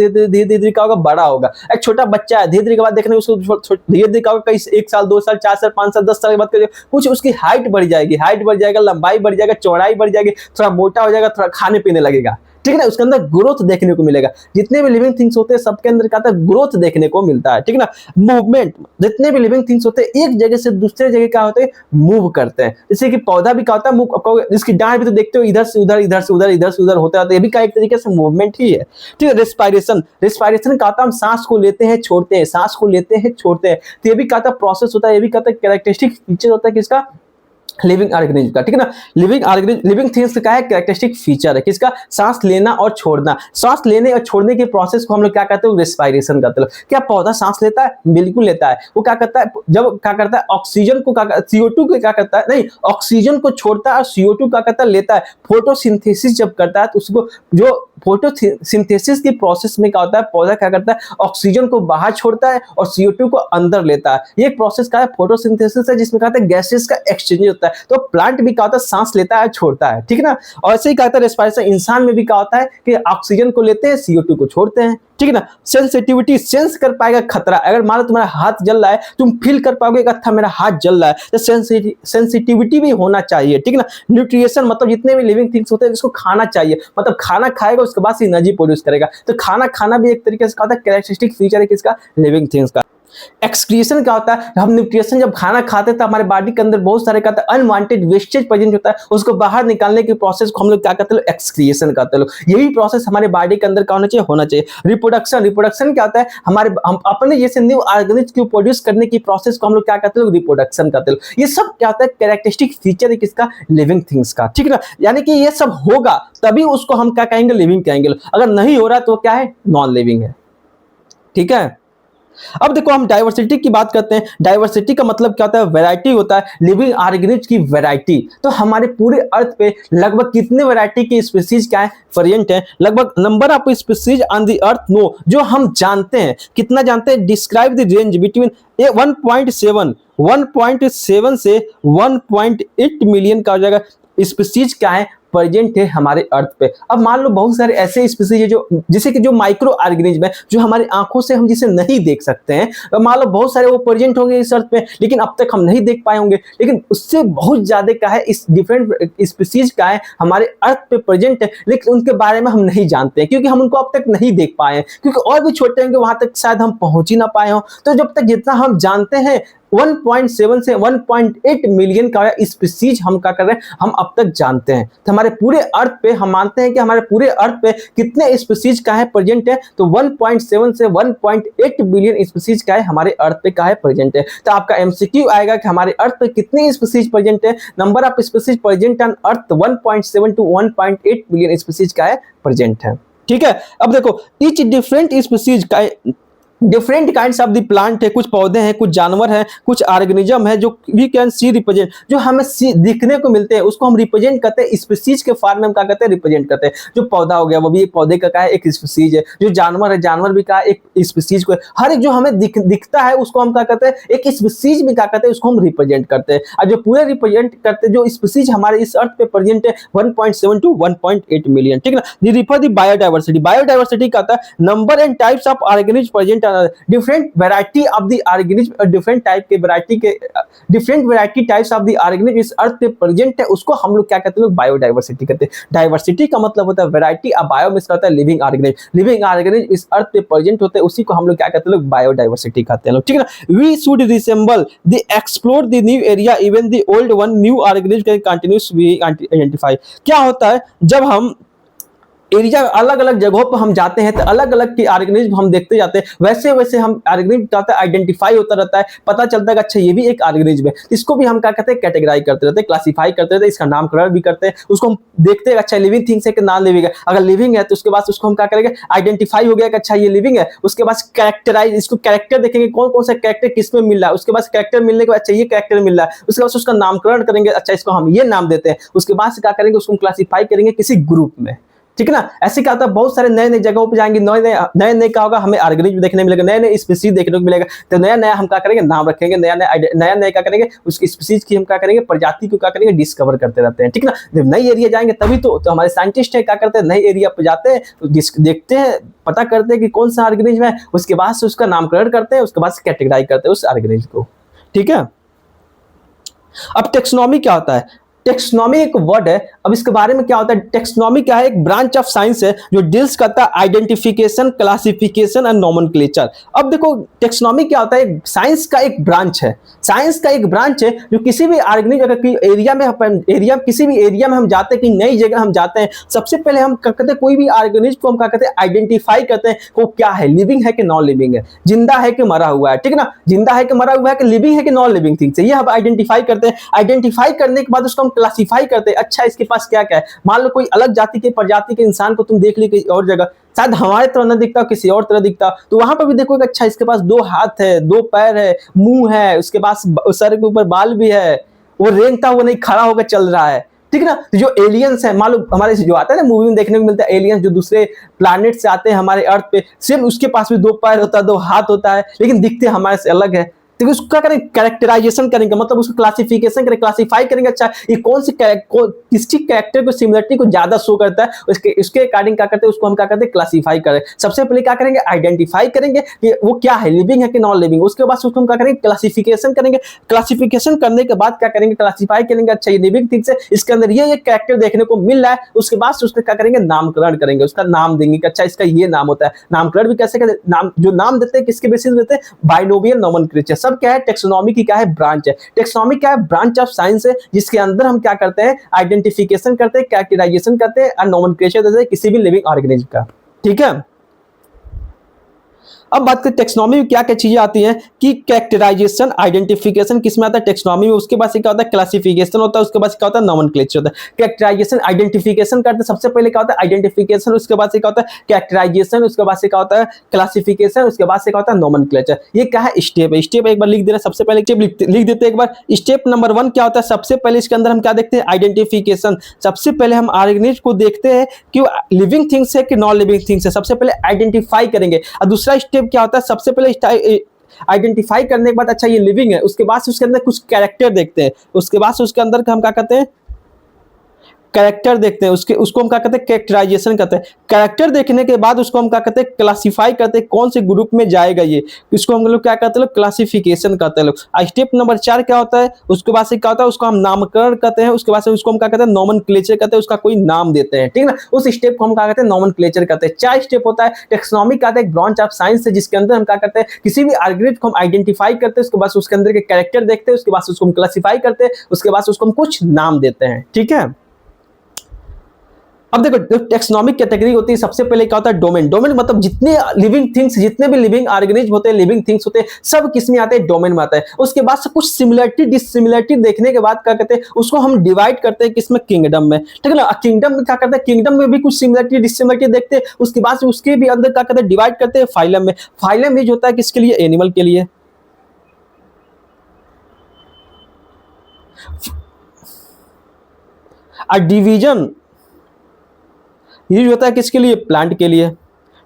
धीरे क्या होगा, बड़ा होगा। एक छोटा बच्चा है, धीरे धीरे के बाद देखने उसको धीरे धीरे क्या होगा, कई 1 साल 2 साल 4 साल 5 साल 10 साल के बाद कुछ उसकी हाइट बढ़ जाएगा, लंबाई बढ़ जाएगा, चौड़ाई बढ़ जाएगी, थोड़ा मोटा हो जाएगा, थोड़ा खाने पीने लगेगा, ठीक है ना। उसके अंदर ग्रोथ देखने को मिलेगा। जितने भी लिविंग थिंग्स होते हैं सबके अंदर क्या होता है, ग्रोथ देखने को मिलता है, ठीक है ना। मूवमेंट, जितने भी लिविंग थिंग्स होते हैं एक जगह से दूसरे जगह क्या होते हैं, मूव करते हैं। जैसे कि पौधा भी क्या होता है, मूव, इसकी डांट भी तो देखते हो, इधर से उधर, इधर से उधर, इधर से उधर होता है, ये भी का एक तरीके से मूवमेंट ही है, ठीक है। रेस्पिरेशन, रेस्पिरेशन का होता है हम सांस को लेते हैं छोड़ते हैं, सांस को लेते हैं छोड़ते हैं, तो ये भी क्या प्रोसेस होता है, ये भी क्या कैरेक्टरिस्टिक फीचर होता है किसका, लिविंग ऑर्गेनिज्म का, ठीक है ना। लिविंग थिंग्स का है कैरेक्टरिस्टिक फीचर है किसका, सांस लेना और छोड़ना। सांस लेने और छोड़ने के प्रोसेस को हम लोग क्या कहते हैं, रेस्पिरेशन कहते हैं। क्या पौधा सांस लेता है, बिल्कुल लेता है। वो क्या करता है, जब क्या करता है, ऑक्सीजन को CO2 को क्या करता है, नहीं, ऑक्सीजन को छोड़ता है और CO2 क्या करता है, लेता है। फोटोसिंथेसिस जब करता है तो उसको, जो फोटोसिंथेसिस की प्रोसेस में क्या होता है, पौधा क्या करता है, ऑक्सीजन को बाहर छोड़ता है और CO2 को अंदर लेता है। ये प्रोसेस का है फोटोसिंथेसिस है, जिसमें क्या होता है, गैसेस का एक्सचेंज होता है। तो प्लांट भी क्या होता है, सांस लेता है छोड़ता है, ठीक है ना। और ऐसे ही क्या होता है, रेस्पिरेशन, इंसान में भी क्या होता है कि ऑक्सीजन को लेते हैं, CO2 को छोड़ते हैं, ठीक है ना। सेंसिटिविटी, सेंस कर पाएगा खतरा, अगर मान लो तुम्हारा हाथ जल रहा है, तुम फील कर पाओगे कि अच्छा मेरा हाथ जल रहा है, तो सेंसिटिविटी भी होना चाहिए, ठीक है ना। न्यूट्रिशन, मतलब जितने भी लिविंग थिंग्स होते हैं इसको खाना चाहिए, मतलब खाना खाएगा उसके बाद एनर्जी प्रोड्यूस करेगा। तो खाना खाना भी एक तरीके से क्या होता है, कैरेक्टरिस्टिक फीचर है किसका, लिविंग थिंग्स का। एक्सक्रीशन क्या होता है, हम न्यूट्रिशन जब खाना खाते हैं तो हमारे बॉडी के अंदर बहुत सारे कहते हैं अनवांटेड वेस्टेज प्रेजेंट होता है, उसको बाहर निकालने की प्रोसेस को हम लोग क्या कहते हैं, एक्सक्रीशन कहते हैं। यही प्रोसेस हमारे बॉडी के अंदर क्या होना चाहिए। रिप्रोडक्शन, रिप्रोडक्शन क्या होता है, हमारे हम अपने जैसे न्यू ऑर्गेनिज्म को प्रोड्यूस करने की प्रोसेस को हम लोग क्या कहते हैं, रिप्रोडक्शन कहते हैं। ये सब क्या होता है, कैरेक्टरिस्टिक फीचर है किसका, लिविंग थिंग्स का, ठीक है ना। यानी कि ये सब होगा तभी उसको हम क्या कहेंगे, लिविंग कहेंगे। अगर नहीं हो रहा तो क्या है, नॉन लिविंग है, ठीक है। अब देखो हम डाइवर्सिटी की बात करते हैं। डाइवर्सिटी का मतलब क्या होता है, वैरायटी होता है, लिविंग ऑर्गेनिज्म की वैरायटी। तो हमारे पूरे अर्थ पे लगभग कितने वैरायटी की स्पीसीज क्या है, प्रेजेंट है। लगभग number of species on the earth no, जो हम जानते हैं, कितना जानते हैं, डिस्क्राइब द रेंज बिटवीन 1.7 से 1.8 मिलियन का हो जाएगा स्पीसीज क्या है, प्रेजेंट है हमारे अर्थ पे। अब मान लो बहुत सारे ऐसे स्पीसीज है जो जैसे कि जो माइक्रो ऑर्गेनिज्म है, जो हमारी आंखों से हम जिसे नहीं देख सकते हैं, तो मान लो बहुत सारे वो प्रेजेंट होंगे इस अर्थ पे, लेकिन अब तक हम नहीं देख पाए होंगे। लेकिन उससे बहुत ज्यादा क्या है, इस डिफरेंट स्पीसीज का है हमारे अर्थ पे प्रेजेंट है, लेकिन उनके बारे में हम नहीं जानते हैं क्योंकि हम उनको अब तक नहीं देख पाए हैं, क्योंकि और भी छोटे होंगे, वहां तक शायद हम पहुंच ही ना पाए हों। तो जब तक जितना हम जानते हैं 1.7 से 1.8 मिलियन का स्पीसीज हम क्या कर रहे हैं, हम अब तक जानते हैं। तो हमारे पूरे अर्थ पे हम मानते हैं कि हमारे पूरे अर्थ पे कितने स्पीसीज का है प्रेजेंट है, तो 1.7 से 1.8 बिलियन स्पीसीज का है हमारे अर्थ पे का है प्रेजेंट है। तो आपका एमसीक्यू आएगा कि हमारे अर्थ पे कितने स्पीसीज प्रेजेंट है, number of species present on earth 1.7 to 1.8 billion species का है प्रेजेंट है, ठीक है। अब देखो ईच डिफरेंट स्पीसीज का different kinds of the plant है, कुछ पौधे हैं, कुछ जानवर हैं, कुछ ऑर्गेनिज्म है जो वी कैन सी रिप्रेजेंट, जो हमें दिखने को मिलते हैं उसको हम रिप्रेजेंट करते हैं, स्पीसीज के फॉर्म में हम क्या कहते हैं, रिप्रेजेंट करते हैं। जो पौधा हो गया वो भी एक पौधे का क्या है, एक स्पीसीज है। जो जानवर है, जानवर भी क्या एक स्पीसीज को, हर एक जो हमें दिखता है उसको हम क्या कहते हैं, एक स्पीसीज भी क्या कहते हैं, उसको हम रिप्रेजेंट करते हैं। और जो पूरे रिप्रेजेंट करते हैं, जो स्पीसीज हमारे इस अर्थ पे प्रेजेंट है 1.7 टू 1.8 मिलियन, ठीक है ना। रिफर द बायोडाइवर्सिटी, बायोडाइवर्सिटी का होता है number and types of organism present, different variety of the organism, different type के वैरायटी के different variety types of the organism इस अर्थ पे प्रेजेंट है, उसको हम लोग क्या कहते हैं, बायोडाइवर्सिटी कहते हैं। डाइवर्सिटी का मतलब होता है वैरायटी, और बायो में इसका होता है लिविंग ऑर्गेनिज्म। लिविंग ऑर्गेनिज्म इस अर्थ पे प्रेजेंट होते हैं, उसी को हम लोग क्या कहते हैं, बायोडाइवर्सिटी कहते हैं, ठीक है ना। We should resemble the explore the new area even the old one, new organism can continues be identify. क्या होता है, जब हम एरिया अलग अलग जगहों पर हम जाते हैं तो अलग अलग की ऑर्गेनिज्म हम देखते जाते हैं, वैसे वैसे हम ऑर्गेनिज्म क्या होता है, आइडेंटिफाई होता रहता है, पता चलता है कि अच्छा ये भी एक ऑर्गेनिज्म है। इसको भी हम क्या कहते हैं, कैटेगराइज करते रहते हैं, क्लासिफाई करते रहते हैं, इसका नामकरण भी करते हैं, उसको हम देखते हैं अच्छा लिविंग थिंग्स है कि नॉन लिविंग है। अगर लिविंग है तो उसके बाद उसको हम क्या करेंगे, आइडेंटिफाई हो गया कि अच्छा ये लिविंग है, उसके बाद कैरेक्टराइज, इसको कैरेक्टर देखेंगे कौन कौन सा कैरेक्टर किसमें मिल रहा है, उसके बाद कैरेक्टर मिलने के बाद अच्छा ये कैरेक्टर मिल रहा है, उसके बाद उसका नामकरण करेंगे, अच्छा इसको हम ये नाम देते हैं, उसके बाद से क्या करेंगे, उसको क्लासिफाई करेंगे किसी ग्रुप में, ठीक है ना। ऐसे क्या होता है, बहुत सारे नए नए जगहों पे जाएंगे, नए नए क्या होगा, हमें ऑर्गेनिज्म देखने मिलेगा, नए नए स्पीसीज देखने को मिलेगा। तो नया नया हम क्या करेंगे, नाम रखेंगे, नया नया क्या करेंगे, उसकी स्पीसीज की हम क्या करेंगे, प्रजाति को क्या करेंगे, डिस्कवर करते रहते हैं, ठीक है ना। जब नई एरिया जाएंगे तभी तो हमारे साइंटिस्ट है क्या करते हैं, नई एरिया पे जाते हैं तो देखते हैं, पता करते हैं कि कौन सा ऑर्गेनिज्म है, उसके बाद से उसका नामकरण करते हैं, उसके बाद से कैटेगराइज करते हैं उस ऑर्गेनिज्म को, ठीक है। अब टेक्सोनॉमी क्या होता है, टेक्सोनॉमी एक वर्ड है। अब इसके बारे में क्या होता है, टेक्सोनॉमी क्या है, एक ब्रांच ऑफ साइंस है जो डील्स करता है आइडेंटिफिकेशन, क्लासिफिकेशन एंड नोमेनक्लेचर। अब देखो टेक्सोनॉमी क्या होता है, साइंस का एक ब्रांच है, साइंस का एक ब्रांच है जो किसी भी ऑर्गेनिज्म अगर एरिया किसी भी एरिया में हम जाते हैं, कि नई जगह हम जाते हैं, सबसे पहले हम क्या करते हैं, कोई भी ऑर्गेनिज्म को हम क्या करते हैं, आइडेंटिफाई करते हैं वो क्या है, लिविंग है कि नॉन लिविंग है, जिंदा है कि मरा हुआ है, ठीक है ना, जिंदा है कि मरा हुआ है, कि लिविंग है कि नॉन लिविंग थिंग्स है, ये हम आइडेंटिफाई करते हैं। आइडेंटिफाई करने के बाद उसको हम क्लासिफाई करते हैं, अच्छा इसके पास क्या क्या है। मान लो कोई अलग जाति के प्रजाति के इंसान को तुम देख ली किसी और जगह, शायद हमारे तरह न दिखता किसी और तरह दिखता, तो वहां पर भी देखोगे अच्छा इसके पास 2 हाथ है, 2 पैर है, मुंह है, उसके पास सर के ऊपर बाल भी है, वो रेंगता हुआ नहीं खड़ा होकर चल रहा है, ठीक है ना। तो जो एलियंस है, मान लो हमारे जो आता है ना मूवी में देखने को मिलता है, एलियंस जो दूसरे प्लैनेट से आते हैं हमारे अर्थ पे, सिर्फ उसके पास भी 2 पैर होता है, 2 हाथ होता है, लेकिन दिखते हमारे से अलग है, तो उसका करेंगे कैरेक्टराइजेशन करेंगे, मतलब उसको क्लासिफिकेशन करेंगे, क्लासिफाई करेंगे, अच्छा ये कौन सी किसकी कैरेक्टर को सिमिलरिटी को ज्यादा शो करता है, उसके अकॉर्डिंग क्या करते हैं, उसको हम क्या करते हैं, क्लासिफाई करें। सबसे पहले क्या करेंगे, आइडेंटिफाई करेंगे कि वो क्या है, लिविंग है कि नॉन लिविंग। उसके बाद उसको हम क्या करेंगे, क्लासिफिकेशन करेंगे। क्लासिफिकेशन करने के बाद क्या करेंगे, क्लासिफाई करेंगे, अच्छा ये लिविंग थिंग्स है, इसके अंदर ये कैरेक्टर देखने को मिल रहा है। उसके बाद उसका क्या करेंगे, नामकरण करेंगे, उसका नाम देंगे कि अच्छा इसका ये नाम होता है। नामकरण भी कैसे करते, नाम जो नाम देते हैं किसके बेसिस देते हैं, बाइनोमियल नोमेनक्लेचर। सब क्या है, टेक्सोनॉमी की क्या है, ब्रांच है। टेक्सोनॉमी क्या है, ब्रांच ऑफ साइंस है, जिसके अंदर हम क्या करते हैं, आइडेंटिफिकेशन करते हैं, कैरेक्टराइजेशन करते हैं और नोमेनक्लेचर देते हैं किसी भी लिविंग ऑर्गेनिज्म का। ठीक है, अब बात करें टेक्सोनॉमी में क्या क्या चीजें आती हैं कि कैरेक्टराइजेशन, आइडेंटिफिकेशन किसमें आता है, टेक्सोनॉमी में। उसके बाद से क्या होता है, क्लासिफिकेशन होता है। उसके बाद से क्या होता है, नोमेनक्लेचर होता है। कैरेक्टराइजेशन, आइडेंटिफिकेशन करते हैं, सबसे पहले क्या होता है, आइडेंटिफिकेशन। उसके बाद से क्या होता है, कैरेक्टराइजेशन। उसके बाद से क्या होता है, क्लासिफिकेशन। उसके बाद से क्या होता है, नोमेनक्लेचर। ये क्या है, स्टेप है। स्टेप एक बार लिख देना, सबसे पहले स्टेप लिख देते हैं एक बार। स्टेप नंबर 1 क्या होता है, सबसे पहले इसके अंदर हम क्या देखते हैं, आइडेंटिफिकेशन। सबसे पहले हम ऑर्गेनिज्म को देखते हैं कि लिविंग थिंग्स है कि नॉन लिविंग थिंग्स है, सबसे पहले आइडेंटिफाई करेंगे। और दूसरा स्टेप क्या होता है, सबसे पहले आइडेंटिफाई करने के बाद अच्छा ये लिविंग है, उसके बाद उसके अंदर कुछ कैरेक्टर देखते हैं। उसके बाद उसके अंदर हम क्या करते हैं, कैरेक्टर देखते हैं। उसको हम क्या कहते हैं, कैरेक्टराइजेशन करते हैं। कैरेक्टर देखने के बाद उसको हम क्या कहते हैं, क्लासिफाई करते हैं, कौन से ग्रुप में जाएगा ये, इसको हम लोग क्या कहते हैं, क्लासिफिकेशन करते हैं लोग। स्टेप नंबर 4 क्या होता है, उसके बाद से क्या होता है, उसको हम नामकरण करते हैं। उसके बाद से उसको हम क्या कहते हैं, नोमेनक्लेचर करते हैं, उसका कोई नाम देते हैं। ठीक है ना, उस स्टेप को हम क्या कहते हैं, नोमेनक्लेचर करते हैं। 4 स्टेप होता है। टेक्सोनॉमी का एक ब्रांच ऑफ साइंस है, जिसके अंदर हम क्या करते हैं, किसी भी ऑर्गेनिज्म को हम आइडेंटिफाई करते हैं, उसके बाद उसके अंदर के कैरेक्टर देखते हैं, उसके बाद उसको हम क्लासिफाई करते हैं, उसके बाद उसको हम कुछ नाम देते हैं। ठीक है, अब देखो टेक्सोनॉमिक कैटेगरी होती है, सबसे पहले क्या होता है, डोमेन। डोमेन मतलब जितने लिविंग थिंग्स, जितने भी लिविंग ऑर्गेनिज्म होते हैं, लिविंग थिंग्स होते हैं, सब किस में आते हैं, डोमेन में आता है। उसके बाद से कुछ सिमिलरिटी डिसिमिलरिटी देखने के बाद क्या कहते हैं, उसको हम डिवाइड करते हैं किसमें, किंगडम में। ठीक है ना, किंगडम में क्या करते हैं, किंगडम में भी कुछ सिमिलरिटी डिसिमिलरिटी देखते हैं। उसके बाद उसके भी अंदर क्या कहते हैं, डिवाइड करते हैं फाइलम में। फाइलम भी जो होता है किसके लिए, एनिमल के लिए। और डिवीजन यूज होता है किसके लिए, प्लांट के लिए।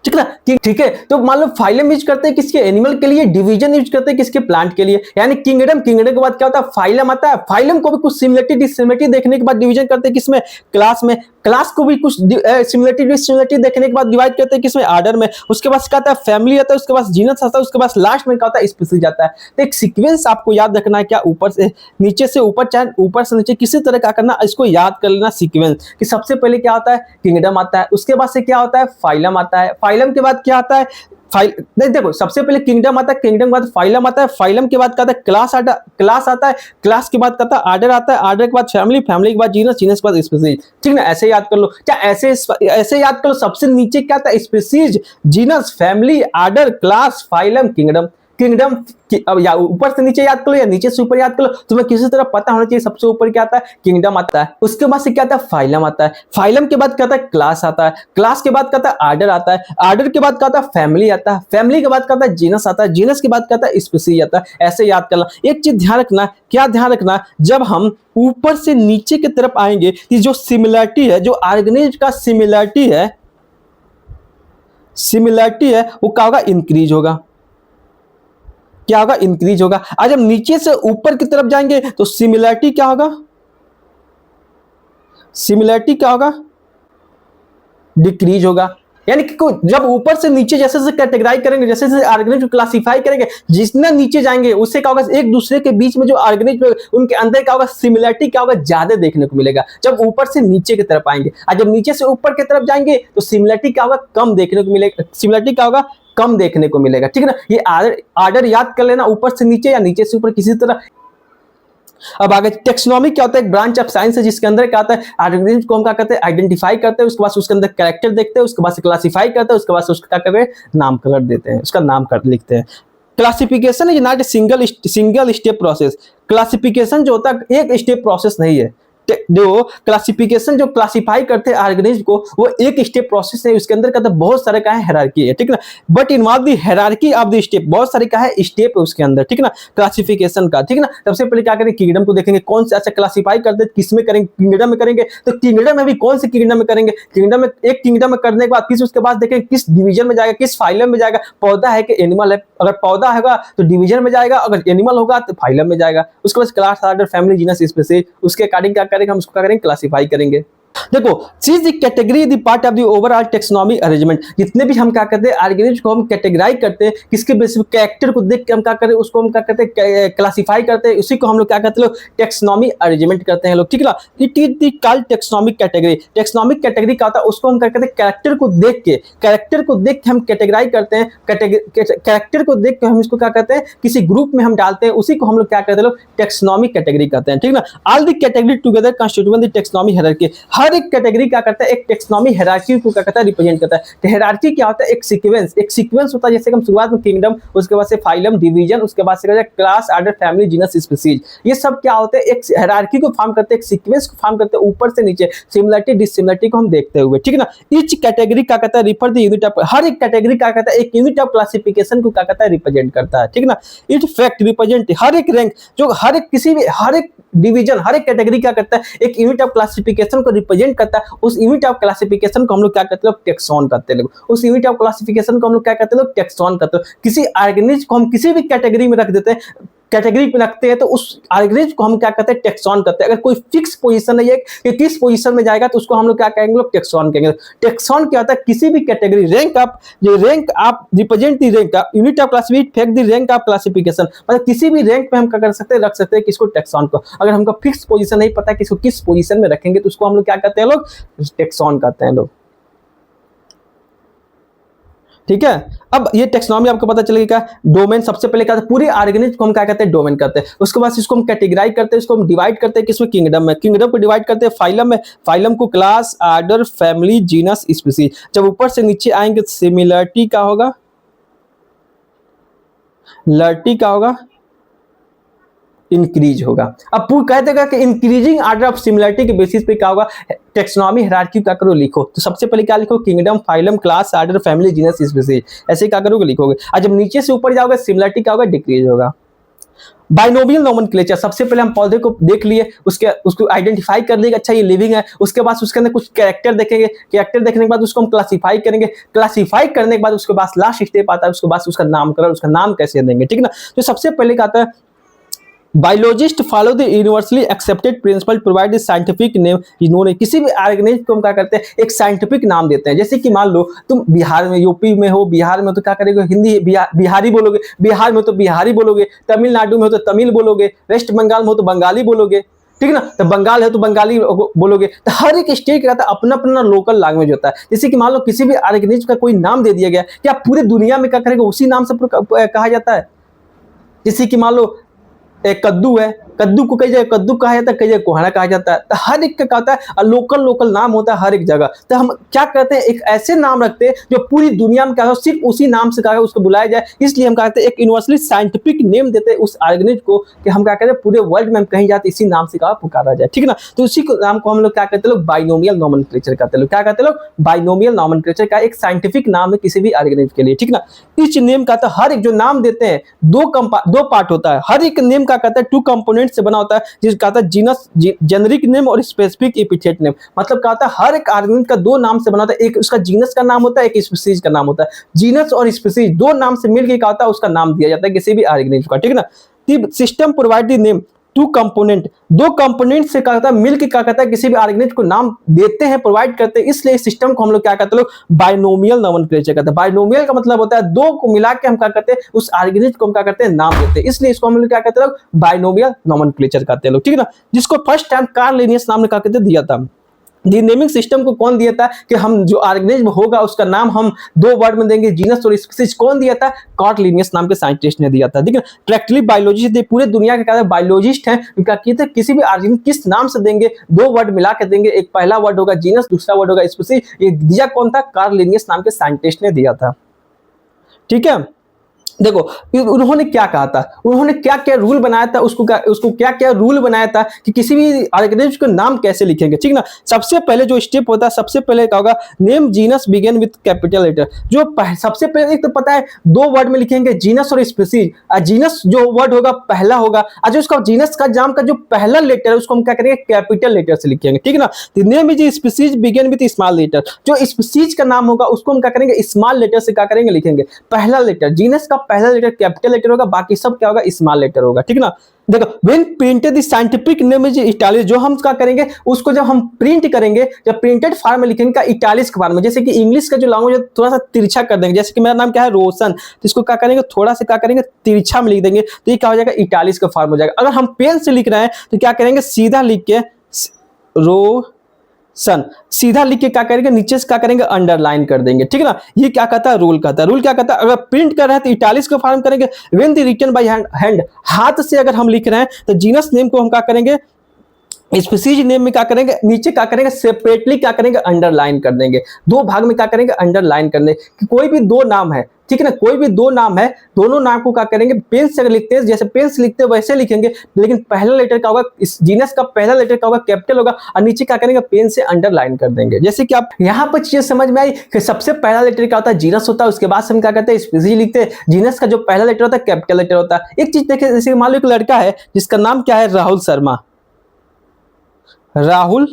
ठीक है ना, ठीक है। तो मान लो फाइलम यूज करते हैं किसके, एनिमल के लिए। डिवीजन यूज करते हैं किसके, प्लांट के लिए। यानी किंगडम, किंगडम के बाद क्या होता है, फाइलम आता है। फाइलम को भी कुछ सिमिलरिटी डिसिमिलरिटी देखने के बाद डिवीजन करते हैं किसमें, क्लास में। क्लास को भी कुछ सिमिलरिटी डिसिमिलरिटी देखने के बाद डिवाइड करते हैं किसमें, ऑर्डर में। उसके बाद क्या आता है, फैमिली आता है। उसके बाद जीनस आता है। उसके बाद लास्ट में क्या होता है, स्पीशीज आता है। तो एक सीक्वेंस आपको याद रखना है, क्या ऊपर से ऊपर, चाहे ऊपर से नीचे, किसी तरह क्या करना, इसको याद कर लेना सीक्वेंस कि सबसे पहले क्या होता है, किंगडम आता है। उसके बाद से क्या होता है, फाइलम आता है। फाइलम के बाद क्या आता है, देखो सबसे पहले किंगडम आता है, किंगडम के बाद फाइलम आता है, फाइलम के बाद क्या आता है, क्लास आता है, क्लास के बाद क्या आता है, ऑर्डर आता है, ऑर्डर के बाद फैमिली, फैमिली के बाद जीनस, जीनस के बाद स्पीशीज। ठीक ना, ऐसे याद कर लो। क्या ऐसे याद कर लो, सबसे नीचे क्या आता है, species, genus, family, order, class, phylum, kingdom. Kingdom अब या ऊपर से नीचे याद कर लो या नीचे से ऊपर याद कर लो, तुम्हें किसी तरह पता होना चाहिए। सबसे ऊपर क्या आता है, किंगडम आता है। उसके बाद से क्या आता है, फाइलम आता है। फाइलम के बाद क्या आता है, क्लास आता है। क्लास के बाद क्या आता है, ऑर्डर आता है। ऑर्डर के बाद क्या आता है, फैमिली आता है। फैमिली के बाद क्या आता है, जीनस आता है। जीनस के बाद क्या आता है, स्पीशीज आता है। ऐसे याद करना। एक चीज ध्यान रखना, क्या ध्यान रखना, जब हम ऊपर से नीचे की तरफ आएंगे कि जो सिमिलरिटी है, जो ऑर्गेनिज्म का सिमिलरिटी है वो क्या होगा, इंक्रीज होगा। क्या होगा, इंक्रीज होगा। आज हम नीचे से ऊपर की तरफ जाएंगे तो सिमिलरिटी क्या होगा, सिमिलरिटी क्या होगा, डिक्रीज होगा। यानी कि जब ऊपर से नीचे जैसे जैसे कैटेगराइज करेंगे, जैसे जैसे ऑर्गेनिज्म क्लासिफाई करेंगे, जितना नीचे जाएंगे उससे क्या होगा, एक दूसरे के बीच में जो ऑर्गेनिज्म उनके अंदर क्या होगा, सिमिलरिटी क्या होगा, ज्यादा देखने को मिलेगा जब ऊपर से नीचे की तरफ आएंगे। और जब नीचे से ऊपर की तरफ जाएंगे तो सिमिलरिटी क्या होगा, कम देखने को मिलेगा। सिमिलरिटी क्या होगा, कम देखने को मिलेगा। ठीक है ना, ये ऑर्डर याद कर लेना, ऊपर से नीचे या नीचे से ऊपर किसी तरह। अब आगे टेक्सोनॉमी क्या होता है, एक ब्रांच ऑफ साइंस है, जिसके अंदर क्या आता है, ऑर्गेनिज्म को हम क्या करते हैं, आइडेंटिफाई करते हैं। उसके बाद उसके अंदर कैरेक्टर देखते हैं, उसके बाद क्लासिफाई करते हैं, उसके बाद उसका क्या करते हैं, नामकरण देते हैं, उसका नाम कर लिखते हैं। Classification is not a single step process. Classification जो होता है एक स्टेप प्रोसेस नहीं है। जो क्लासिफिकेशन जो क्लासिफाई करते हैं ऑर्गेनिज्म को, वो एक स्टेप प्रोसेस है, उसके अंदर का बहुत सारे का है हायरार्की है, ठीक है ना, but involve the hierarchy of the step, बहुत सारे का है स्टेप है उसके अंदर, ठीक है ना, क्लासिफिकेशन का, ठीक है ना। सबसे पहले क्या करेंगे, किंगडम को देखेंगे, कौन से अच्छा क्लासिफाई करते हैं, किसमें करेंगे, किंगडम में करेंगे, तो किंगडम में भी कौन से किंगडम में करेंगे, किंगडम में एक किंगडम में करने के बाद किस उसके बाद देखेंगे किस डिवीजन में जाएगा, किस फाइलम में जाएगा, पौधा है कि एनिमल है, अगर पौधा होगा तो डिवीजन में जाएगा, अगर एनिमल होगा तो फाइलम में जाएगा, उसके बाद class, order, family, genus, species, उसके अकॉर्डिंग क्या करेंगे, हम उसको क्या करेंगे, क्लासिफाई करेंगे। देखो, चीज category the part of the overall taxonomy arrangement, जितने भी हम क्या करते हैं ऑर्गेनिज्म को हम कैटेगराइज करते हैं, किसके बेसिस पे, कैरेक्टर को देख के हम क्या करते हैं, उसको हम क्या करते हैं, क्लासिफाई करते हैं, उसी को हम लोग क्या करते हैं, लोग टेक्सोनॉमी अरेंजमेंट करते हैं लोग, ठीक है ना। It is the called taxonomic category. Taxonomic category क्या होता है, उसको हम क्या करते हैं, कैरेक्टर को देख के हम कैटेगराइज करते हैं, कैरेक्टर को देख के हम इसको क्या करते हैं, किसी ग्रुप में हम डालते हैं, उसी को हम लोग क्या करते हैं, लोग टेक्सोनॉमिक कैटेगरी कहते हैं, ठीक है ना। All the category together constitute the taxonomy hierarchy. हर एक कैटेगरी क्या करता है, एक टेक्सोनॉमी हायरार्की को क्या करता है, रिप्रेजेंट करता है। तो हायरार्की क्या होता है, एक सीक्वेंस होता है, जैसे हम शुरुआत में किंगडम, उसके बाद से फाइलम, डिवीजन, उसके बाद से class, order, family, genus, species, ये सब क्या होते हैं, एक हायरार्की को फॉर्म करते हैं, एक सीक्वेंस को फॉर्म करते हैं, ऊपर से नीचे सिमिलरिटी डिसिमिलरिटी को हम देखते हुए, ठीक है ना। ईच कैटेगरी क्या कहता है, रिफर द यूनिट ऑफ, हर एक कैटेगरी क्या कहता है, एक यूनिट ऑफ क्लासिफिकेशन को क्या कहता है, रिप्रेजेंट करता है, ठीक है ना। इट फैक्ट रिप्रेजेंट, हर एक रैंक, जो हर एक किसी भी, हर एक डिवीजन, हर एक कैटेगरी क्या करता है, एक यूनिट ऑफ क्लासिफिकेशन को रिप्रेजेंट करता है। उस यूनिट ऑफ क्लासिफिकेशन को हम लोग क्या करते हैं, टेक्सॉन करते हैं। उस यूनिट ऑफ क्लासिफिकेशन को हम लोग क्या करते हैं, टेक्सॉन करते हैं। किसी ऑर्गेनिज्म को हम किसी भी कैटेगरी में रख देते हैं, कैटेगरी पे रखते हैं, तो उस ऑर्गेनिज्म को हम क्या करते हैं, टेक्सॉन करते हैं। अगर कोई फिक्स पोजीशन है कि किस पोजीशन में जाएगा, तो उसको हम लोग क्या कहेंगे, लोग टेक्सॉन कहेंगे। टेक्सॉन क्या होता है, किसी भी category, rank of represent the rank of unit of classification, fact the rank of classification, मतलब किसी भी रैंक पे हम क्या कर सकते हैं, रख सकते हैं किसको, टेक्सॉन को। अगर हमको फिक्स पोजीशन नहीं पता है किसको किस पोजीशन में रखेंगे, तो उसको हम लोग क्या करते हैं, लोग टेक्सॉन करते हैं लोग, ठीक है। अब ये टेक्सोनॉमी आपको पता चलेगा, डोमेन सबसे पहले क्या था, पूरे ऑर्गेनिज्म को हम क्या कहते हैं, डोमेन करते हैं। उसके बाद इसको हम कैटेगराइज करते हैं, इसको हम डिवाइड करते हैं किसमें, किंगडम में, किंगडम को डिवाइड करते हैं फाइलम में, फाइलम को class, order, family, genus, species. जब ऊपर से नीचे आएंगे, सिमिलरिटी क्या होगा, लर्टी क्या होगा, इंक्रीज होगा। अब कह देगा कि इंक्रीजिंग ऑर्डर ऑफ सिमिलरिटी के बेसिस पे क्या होगा, टेक्सोनॉमी हायरार्की क्या करो, लिखो। तो सबसे पहले क्या लिखो, kingdom, phylum, class, order, family, genus, species, ऐसे क्या करोगे, लिखोगे। और जब नीचे से ऊपर जाओगे, सिमिलरिटी क्या होगा, डिक्रीज होगा। बाइनोमियल नोमेनक्लेचर, सबसे पहले हम पौधे को देख लिए, उसको आइडेंटिफाई कर लेंगे, अच्छा ये लिविंग है। उसके बाद उसके अंदर कुछ कैरेक्टर देखेंगे, कैरेक्टर देखने के बाद उसको हम क्लासिफाई करेंगे, क्लासिफाई करने के बाद उसके बाद लास्ट स्टेप आता है, उसके बाद उसका नामकरण, उसका नाम कैसे देंगे, ठीक है ना। तो सबसे पहले क्या आता है, biologist follow the universally accepted principal provide scientific name. इन्होंने किसी भी ऑर्गेनिज्म को हम क्या करते हैं, एक साइंटिफिक नाम देते हैं। जैसे कि मान लो तुम बिहार में, यूपी में हो, बिहार में तो क्या करेंगे, हिंदी बिहारी बोलोगे, बिहार में तो बिहारी बोलोगे, तमिलनाडु में हो तो तमिल बोलोगे, वेस्ट बंगाल में हो तो बंगाली बोलोगे, ठीक है ना। तो बंगाल है तो बंगाली बोलोगे। तो हर एक स्टेट का अपना अपना लोकल लैंग्वेज होता है। जैसे कि मान लो किसी भी ऑर्गेनिज्म का कोई नाम दे दिया गया, क्या पूरे दुनिया में क्या करेगा, उसी नाम से कहा जाता है। जैसे कि मान लो एक कद्दू है, कद्दू को कई जगह कद्दू कहा जाता है, कई जगह कोहड़ा कहा जाता है। तो हर एक का कहता है लोकल नाम होता है हर एक जगह। तो हम क्या कहते हैं, एक ऐसे नाम रखते हैं जो पूरी दुनिया में क्या हो, सिर्फ उसी नाम से क्या उसको बुलाया जाए। इसलिए हम कहते हैं एक यूनिवर्सली साइंटिफिक नेम देते हैं उस ऑर्गेनिज्म को, कि हम क्या कहते हैं पूरे वर्ल्ड में हम कहीं जाते इसी नाम से क्या पुकारा जाए, ठीक है ना। तो उसी नाम को हम लोग क्या कहते हैं, लोग बाइनोमियल नोमेनक्लेचर कहते हैं। लोग क्या कहते हैं, लोग बाइनोमियल नोमेनक्लेचर का एक साइंटिफिक नाम है किसी भी ऑर्गेनिज्म के लिए, ठीक है ना। इच नेम का हर एक जो नाम देते हैं दो पार्ट होता है। हर एक नेम का कहता है 2 कंपोनेंट से बना होता है, जिसका कहता है जीनस, जेनरिक नेम और स्पेसिफिक एपिथेट नेम। मतलब कहता है हर एक ऑर्गेनिज्म का 2 नाम से बना होता है, एक उसका जीनस का नाम होता है, एक स्पीशीज का नाम होता है। जीनस और स्पीशीज 2 नाम से मिलकर क्या होता है, उसका नाम दिया जाता है किसी भी ऑर्गेनिज्म का, ठीक है ना। System provide the name 2 component, 2 component से क्या कहता है, मिलकर क्या कहता है किसी भी ऑर्गेनिज्म को नाम देते हैं, प्रोवाइड करते हैं। इसलिए इस सिस्टम को हम लोग क्या कहते हैं, लोग बाइनोमियल नोमेनक्लेचर कहते हैं। बाइनोमियल का मतलब होता है 2 को मिला के हम क्या करते हैं, उस ऑर्गेनिज्म को हम क्या करते हैं, नाम देते हैं। इसलिए इसको हम लोग क्या कहते हैं, लोग बाइनोमियल नोमेनक्लेचर कहते हैं लोग, ठीक है ना। जिसको फर्स्ट टाइम कार्ल लिनियस नाम ने क्या कहते दिया था। नेमिंग सिस्टम को कौन दिया था, कि हम जो ऑर्गेनिज्म होगा उसका नाम हम 2 वर्ड में देंगे, जीनस और स्पीशीज। कौन दिया था, कार्ल लिनियस नाम के साइंटिस्ट ने दिया था, ठीक है। प्रैक्टिकली बायोलॉजिस्ट पूरे दुनिया के क्या बायोलॉजिस्ट हैं, उनका कहते हैं किसी भी ऑर्गेनिज्म किस नाम से देंगे, 2 वर्ड मिला के देंगे। एक पहला वर्ड होगा जीनस, दूसरा वर्ड होगा स्पीशीज। ये दिया कौन था, कार्ल लिनियस नाम के साइंटिस्ट ने दिया था, ठीक है। देखो उन्होंने क्या कहा था, उन्होंने क्या क्या रूल बनाया था, उसको क्या क्या रूल बनाया था कि किसी भी ऑर्गेनिज्म का नाम कैसे लिखेंगे, ठीक ना। सबसे पहले जो स्टेप होता है, सबसे पहले क्या होगा, name genus begin with capital letter. जो सबसे पहले एक तो पता है दो वर्ड में लिखेंगे, जीनस और स्पीसीज। जीनस जो वर्ड होगा पहला होगा, और जो उसका जीनस का नाम का जो पहला लेटर है उसको हम क्या करेंगे, कैपिटल लेटर से लिखेंगे, ठीक ना। Name is species begin with small letter. जो स्पीसीज का नाम होगा उसको हम क्या करेंगे, स्मॉल लेटर से क्या करेंगे, लिखेंगे। पहला लेटर जीनस का पहला लेटर कैपिटल लेटर होगा, बाकी सब क्या होगा, स्मॉल लेटर होगा, ठीक ना। देखो when printed the scientific name is italic, जो हम क्या करेंगे उसको जब हम प्रिंट करेंगे, जब प्रिंटेड फॉर्म में लिखेंगे का इटालिक फॉर्म में, जैसे कि इंग्लिश का जो लैंग्वेज है थोड़ा सा तिरछा कर देंगे, जैसे कि मेरा नाम क्या है रोशन, तो इसको क्या करेंगे, थोड़ा सा क्या करेंगे, तिरछा में लिख देंगे, तो ये क्या हो जाएगा, इटालिक का फॉर्म हो जाएगा। अगर हम पेन से लिख रहे हैं तो क्या करेंगे, सीधा लिख के सन सीधा लिख के क्या करेंगे, नीचे से क्या करेंगे, अंडरलाइन कर देंगे, ठीक है ना। ये क्या कहता है, रूल कहता है। रूल क्या कहता है, अगर प्रिंट कर रहे हैं तो इटालिक्स का फॉर्म करेंगे। When the written by hand, हाथ से अगर हम लिख रहे हैं तो जीनस नेम को हम क्या करेंगे, स्पीसीज नेम में क्या करेंगे, नीचे क्या करेंगे, सेपरेटली क्या करेंगे, अंडरलाइन कर देंगे। दो भाग में क्या करेंगे, अंडरलाइन कर देंगे। कि कोई भी दो नाम है, ठीक है ना, कोई भी दो नाम है, दोनों नाम को क्या करेंगे, पेन से अगर लिखते हैं, जैसे पेन से लिखते हैं वैसे लिखेंगे, लेकिन पहला लेटर क्या होगा, इस जीनस का पहला लेटर क्या होगा, कैपिटल होगा, और नीचे क्या करेंगे, पेन से अंडरलाइन कर देंगे। जैसे कि आप यहाँ पर चीजें समझ में आई कि सबसे पहला लेटर क्या होता है, जीनस होता है, उसके बाद से हम क्या करते हैं, स्पीसीज लिखते हैं। जीनस का जो पहला लेटर होता है कैपिटल लेटर होता है। एक चीज देखिए, जैसे मान लो एक लड़का है जिसका नाम क्या है, राहुल शर्मा। राहुल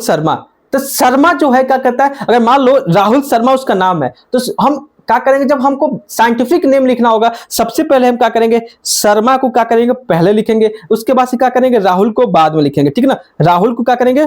शर्मा, तो शर्मा जो है क्या कहता है, अगर मान लो राहुल शर्मा उसका नाम है, तो हम क्या करेंगे, जब हमको साइंटिफिक नेम लिखना होगा, सबसे पहले हम क्या करेंगे, शर्मा को क्या करेंगे, पहले लिखेंगे, उसके बाद से क्या करेंगे, राहुल को बाद में लिखेंगे, ठीक है ना। राहुल को क्या करेंगे,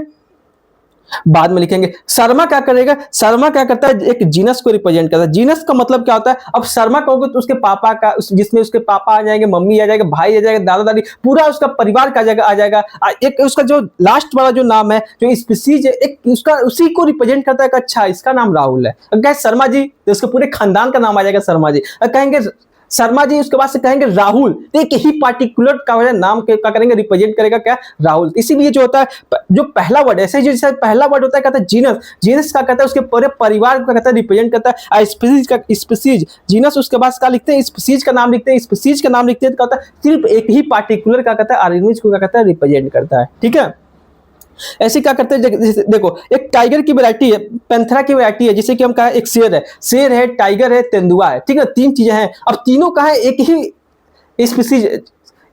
बाद में लिखेंगे। शर्मा क्या करेगा, शर्मा क्या करता है, एक जीनस को रिप्रेजेंट करता है। जीनस का मतलब क्या होता है, अब शर्मा कहोगे तो उसके पापा का, जिसमें उसके पापा आ जाएंगे, मम्मी आ जाएगा, भाई आ जाएगा, दादा दादी, पूरा उसका परिवार का आ जाएगा। एक उसका जो लास्ट वाला जो नाम है, जो स्पीसीज है, एक उसका उसी को रिप्रेजेंट करता है। अच्छा इसका नाम राहुल है, अगर शर्मा जी तो उसके पूरे खानदान का नाम आ जाएगा शर्मा जी। कहेंगे शर्मा जी, उसके बाद से कहेंगे राहुल, तो एक ही पार्टिकुलर का नाम के क्या करेंगे, रिप्रेजेंट करेगा क्या, राहुल। इसीलिए जो होता है, जो पहला वर्ड, ऐसे जैसे पहला वर्ड होता है कहता है जीनस, जीनस का कहता है उसके पूरे परिवार को कहता है, रिप्रेजेंट करता है। स्पीसीज का स्पीसीज, जीनस उसके बाद क्या लिखते हैं, स्पीसीज का नाम लिखते हैं। स्पीसीज का नाम लिखते हैं तो कहता है सिर्फ एक ही पार्टिकुलर का कहता है, ऑर्गेनिज्म को क्या कहता है, रिप्रेजेंट करता है, ठीक है। ऐसे क्या करते हैं, देखो एक टाइगर की वैरायटी है, पैंथेरा की वैरायटी है, जैसे कि हम कहा एक शेर है, टाइगर है, तेंदुआ है, ठीक है, तीन चीजें हैं। अब तीनों का है एक ही स्पीसीज,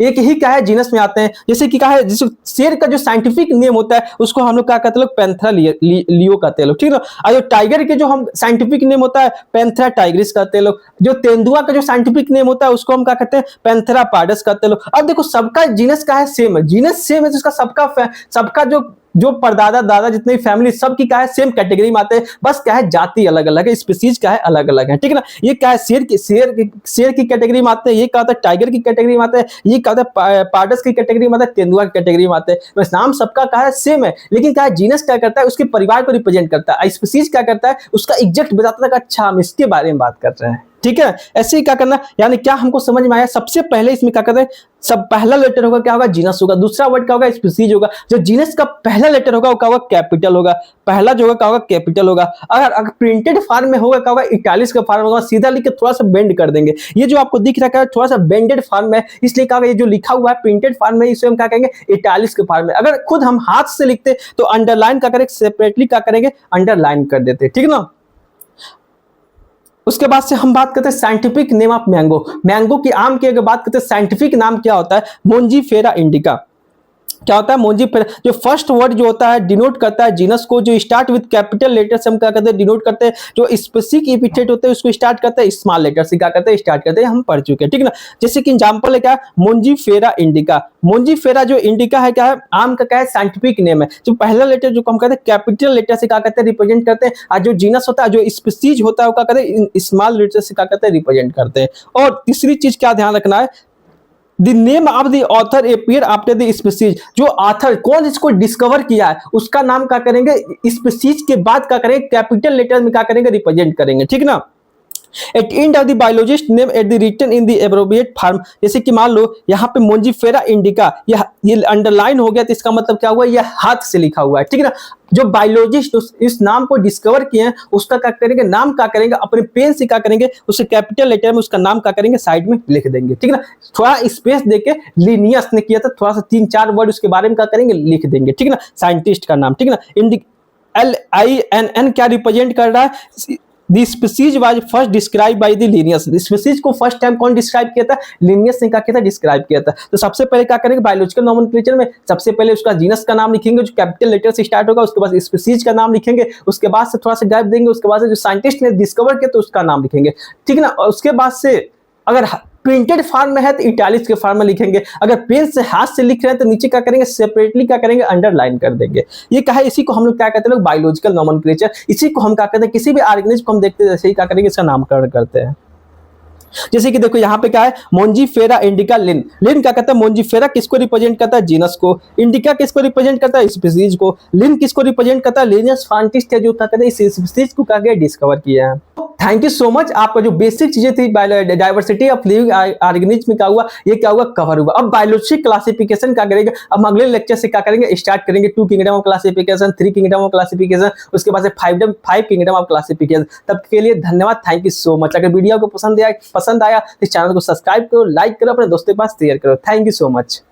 एक ही क्या है, जीनस में आते हैं। जैसे कि क्या है, जैसे शेर का जो साइंटिफिक नेम होता है उसको हम लोग क्या कहते हैं, लोग पैंथेरा लियो कहते हैं लोग, ठीक है ना। और जो टाइगर के जो हम साइंटिफिक नेम होता है, पैंथेरा टाइग्रिस कहते हैं लोग। जो तेंदुआ का जो साइंटिफिक नेम होता है उसको हम क्या कहते हैं, पैंथेरा पार्डस कहते हैं लोग। अब देखो सबका जीनस का है सेम है, जीनस सेम है, तो इसका सबका जो परदादा दादा जितने फैमिली सब की क्या है, सेम कैटेगरी में आते हैं, बस क्या है, जाति अलग अलग है, स्पीसीज क्या है, अलग अलग है, ठीक है ना। ये क्या है, शेर की कैटेगरी में आते हैं, ये क्या होता है, टाइगर की कैटेगरी में आते हैं, ये क्या होता है, पार्डस की कैटेगरी में आता है, तेंदुआ की कैटेगरी में आते हैं। बस नाम सबका क्या है, सेम है, लेकिन क्या है, जीनस क्या करता है, उसके परिवार को रिप्रेजेंट करता है। स्पीसीज क्या करता है, उसका एग्जैक्ट बताता है, अच्छा हम इसके बारे में बात कर रहे हैं, ठीक है। ऐसे ही क्या करना, यानी क्या हमको समझ में आया, सबसे पहले इसमें क्या करते हैं, सब पहला लेटर होगा क्या होगा, जीनस होगा, दूसरा वर्ड क्या होगा, स्पीसीज होगा। जो जीनस का पहला लेटर होगा वो क्या होगा, कैपिटल होगा, पहला जो होगा क्या होगा, कैपिटल होगा। अगर प्रिंटेड फॉर्म में होगा क्या होगा, इटालिक्स का फॉर्म होगा, सीधा लिख के थोड़ा सा बेंड कर देंगे। ये जो आपको दिख रहा है थोड़ा सा बेंडेड फॉर्म में, इसलिए क्या होगा, ये जो लिखा हुआ है प्रिंटेड फॉर्म में, इसे हम क्या कहेंगे, इटालिक्स के फॉर्म में। अगर खुद हम हाथ से लिखते तो अंडरलाइन क्या करेंगे, सेपरेटली क्या करेंगे, अंडरलाइन कर देते, ठीक है ना। उसके बाद से हम बात करते हैं scientific name of mango. Mango की, आम की अगर बात करते हैं, साइंटिफिक नाम क्या होता है, मोंजीफेरा इंडिका। क्या होता है, मोंजीफेरा, जो फर्स्ट वर्ड जो होता है डिनोट करता है जीनस को, जो स्टार्ट विद कैपिटल लेटर से हम क्या करते हैं, डिनोट करते हैं। जो स्पेसिफिक एपिथेट होते हैं उसको स्टार्ट करते हैं स्मॉल लेटर से, क्या करते हैं, स्टार्ट करते हैं, हम पढ़ चुके हैं, ठीक है ना। जैसे कि एग्जांपल है क्या, मोंजीफेरा इंडिका। मोंजीफेरा जो इंडिका है क्या है, आम का क्या है, साइंटिफिक नेम है। जो पहला लेटर जो हम कहते हैं कैपिटल लेटर से क्या करते हैं, रिप्रेजेंट करते हैं। और जो जीनस होता है, जो स्पीसीज होता है, वो क्या करते हैं, स्मॉल लेटर से क्या करते हैं, रिप्रेजेंट करते हैं। और तीसरी चीज क्या ध्यान रखना है, The name of the author appear after the species। जो ऑथर, कौन इसको डिस्कवर किया है, उसका नाम क्या करेंगे, स्पीसीज के बाद क्या करेंगे, कैपिटल लेटर में क्या करेंगे, रिप्रेजेंट करेंगे, ठीक ना। At end of the biologist name at the written in the abbreviated form, जैसे कि मान लो यहाँ पे मोंजीफेरा इंडिका, ये अंडरलाइन हो गया तो इसका मतलब क्या हुआ, यह हाथ से लिखा हुआ है, ठीक है ना। जो बायोलॉजिस्ट इस नाम को डिस्कवर किए हैं उसका क्या करेंगे, नाम क्या करेंगे, अपने पेन से क्या करेंगे, उसे कैपिटल लेटर में उसका नाम क्या करेंगे साइड में लिख देंगे, ठीक है ना। थोड़ा स्पेस देके लिनियस ने किया था, थोड़ा सा 3-4 वर्ड उसके बारे में क्या करेंगे लिख देंगे, ठीक है ना, साइंटिस्ट का नाम, ठीक है ना। LINN क्या रिप्रेजेंट कर रहा है, The species was first described by the Linnaeus. The species को फर्स्ट टाइम कौन डिस्क्राइब किया था, लिनियस ने क्या किया था, डिस्क्राइब किया था। तो सबसे पहले क्या करेंगे, बायोलॉजिकल नोमेनक्लेचर में सबसे पहले उसका जीनस का नाम लिखेंगे जो कैपिटल लेटर से स्टार्ट होगा, उसके बाद स्पीसीज का नाम लिखेंगे, उसके बाद से थोड़ा सा गैप देंगे, उसके बाद से जो साइंटिस्ट ने डिस्कवर किया तो उसका नाम लिखेंगे, ठीक है ना। और उसके बाद से अगर प्रिंटेड फॉर्म में है तो इटैलिक्स के फॉर्म में लिखेंगे, अगर पेन से हाथ से लिख रहे हैं तो नीचे क्या करेंगे, सेपरेटली क्या करेंगे, अंडरलाइन कर देंगे। ये क्या है, इसी को हम लोग क्या कहते हैं, बायोलॉजिकल नोमेनक्लेचर। इसी को हम क्या कहते हैं, किसी भी ऑर्गेनिज्म को हम देखते हैं जैसे ही क्या करेंगे, इसका नामकरण करते हैं। जैसे कि देखो यहाँ पे क्या है, मोंजीफेरा इंडिका लिन, लिन क्या कहता है, मोंजीफेरा किसको रिप्रेजेंट करता है, जीनस को, इंडिका किसको रिप्रेजेंट करता है, स्पीसीज को, लिन किसको रिप्रेजेंट करता है, लिनियस साइंटिस्ट है जो क्या कहते हैं इस स्पीसीज को क्या डिस्कवर किया है। थैंक यू सो मच, आपका जो बेसिक चीजें थी डाइवर्सिटी ऑफ लिविंग ऑर्गेनिज्म में क्या हुआ, ये क्या हुआ, कवर हुआ। अब बायोलॉजी क्लासिफिकेशन क्या करेंगे, अब अगले लेक्चर से क्या करेंगे, स्टार्ट करेंगे 2 kingdom of classification, 3 kingdom of classification, उसके बाद से 5 किंगडम ऑफ क्लासिफिकेशन। तब के लिए धन्यवाद, थैंक यू सो मच। अगर वीडियो को पसंद आया तो चैनल को सब्सक्राइब करो, लाइक करो, अपने दोस्तों के पास शेयर करो। Thank you so much.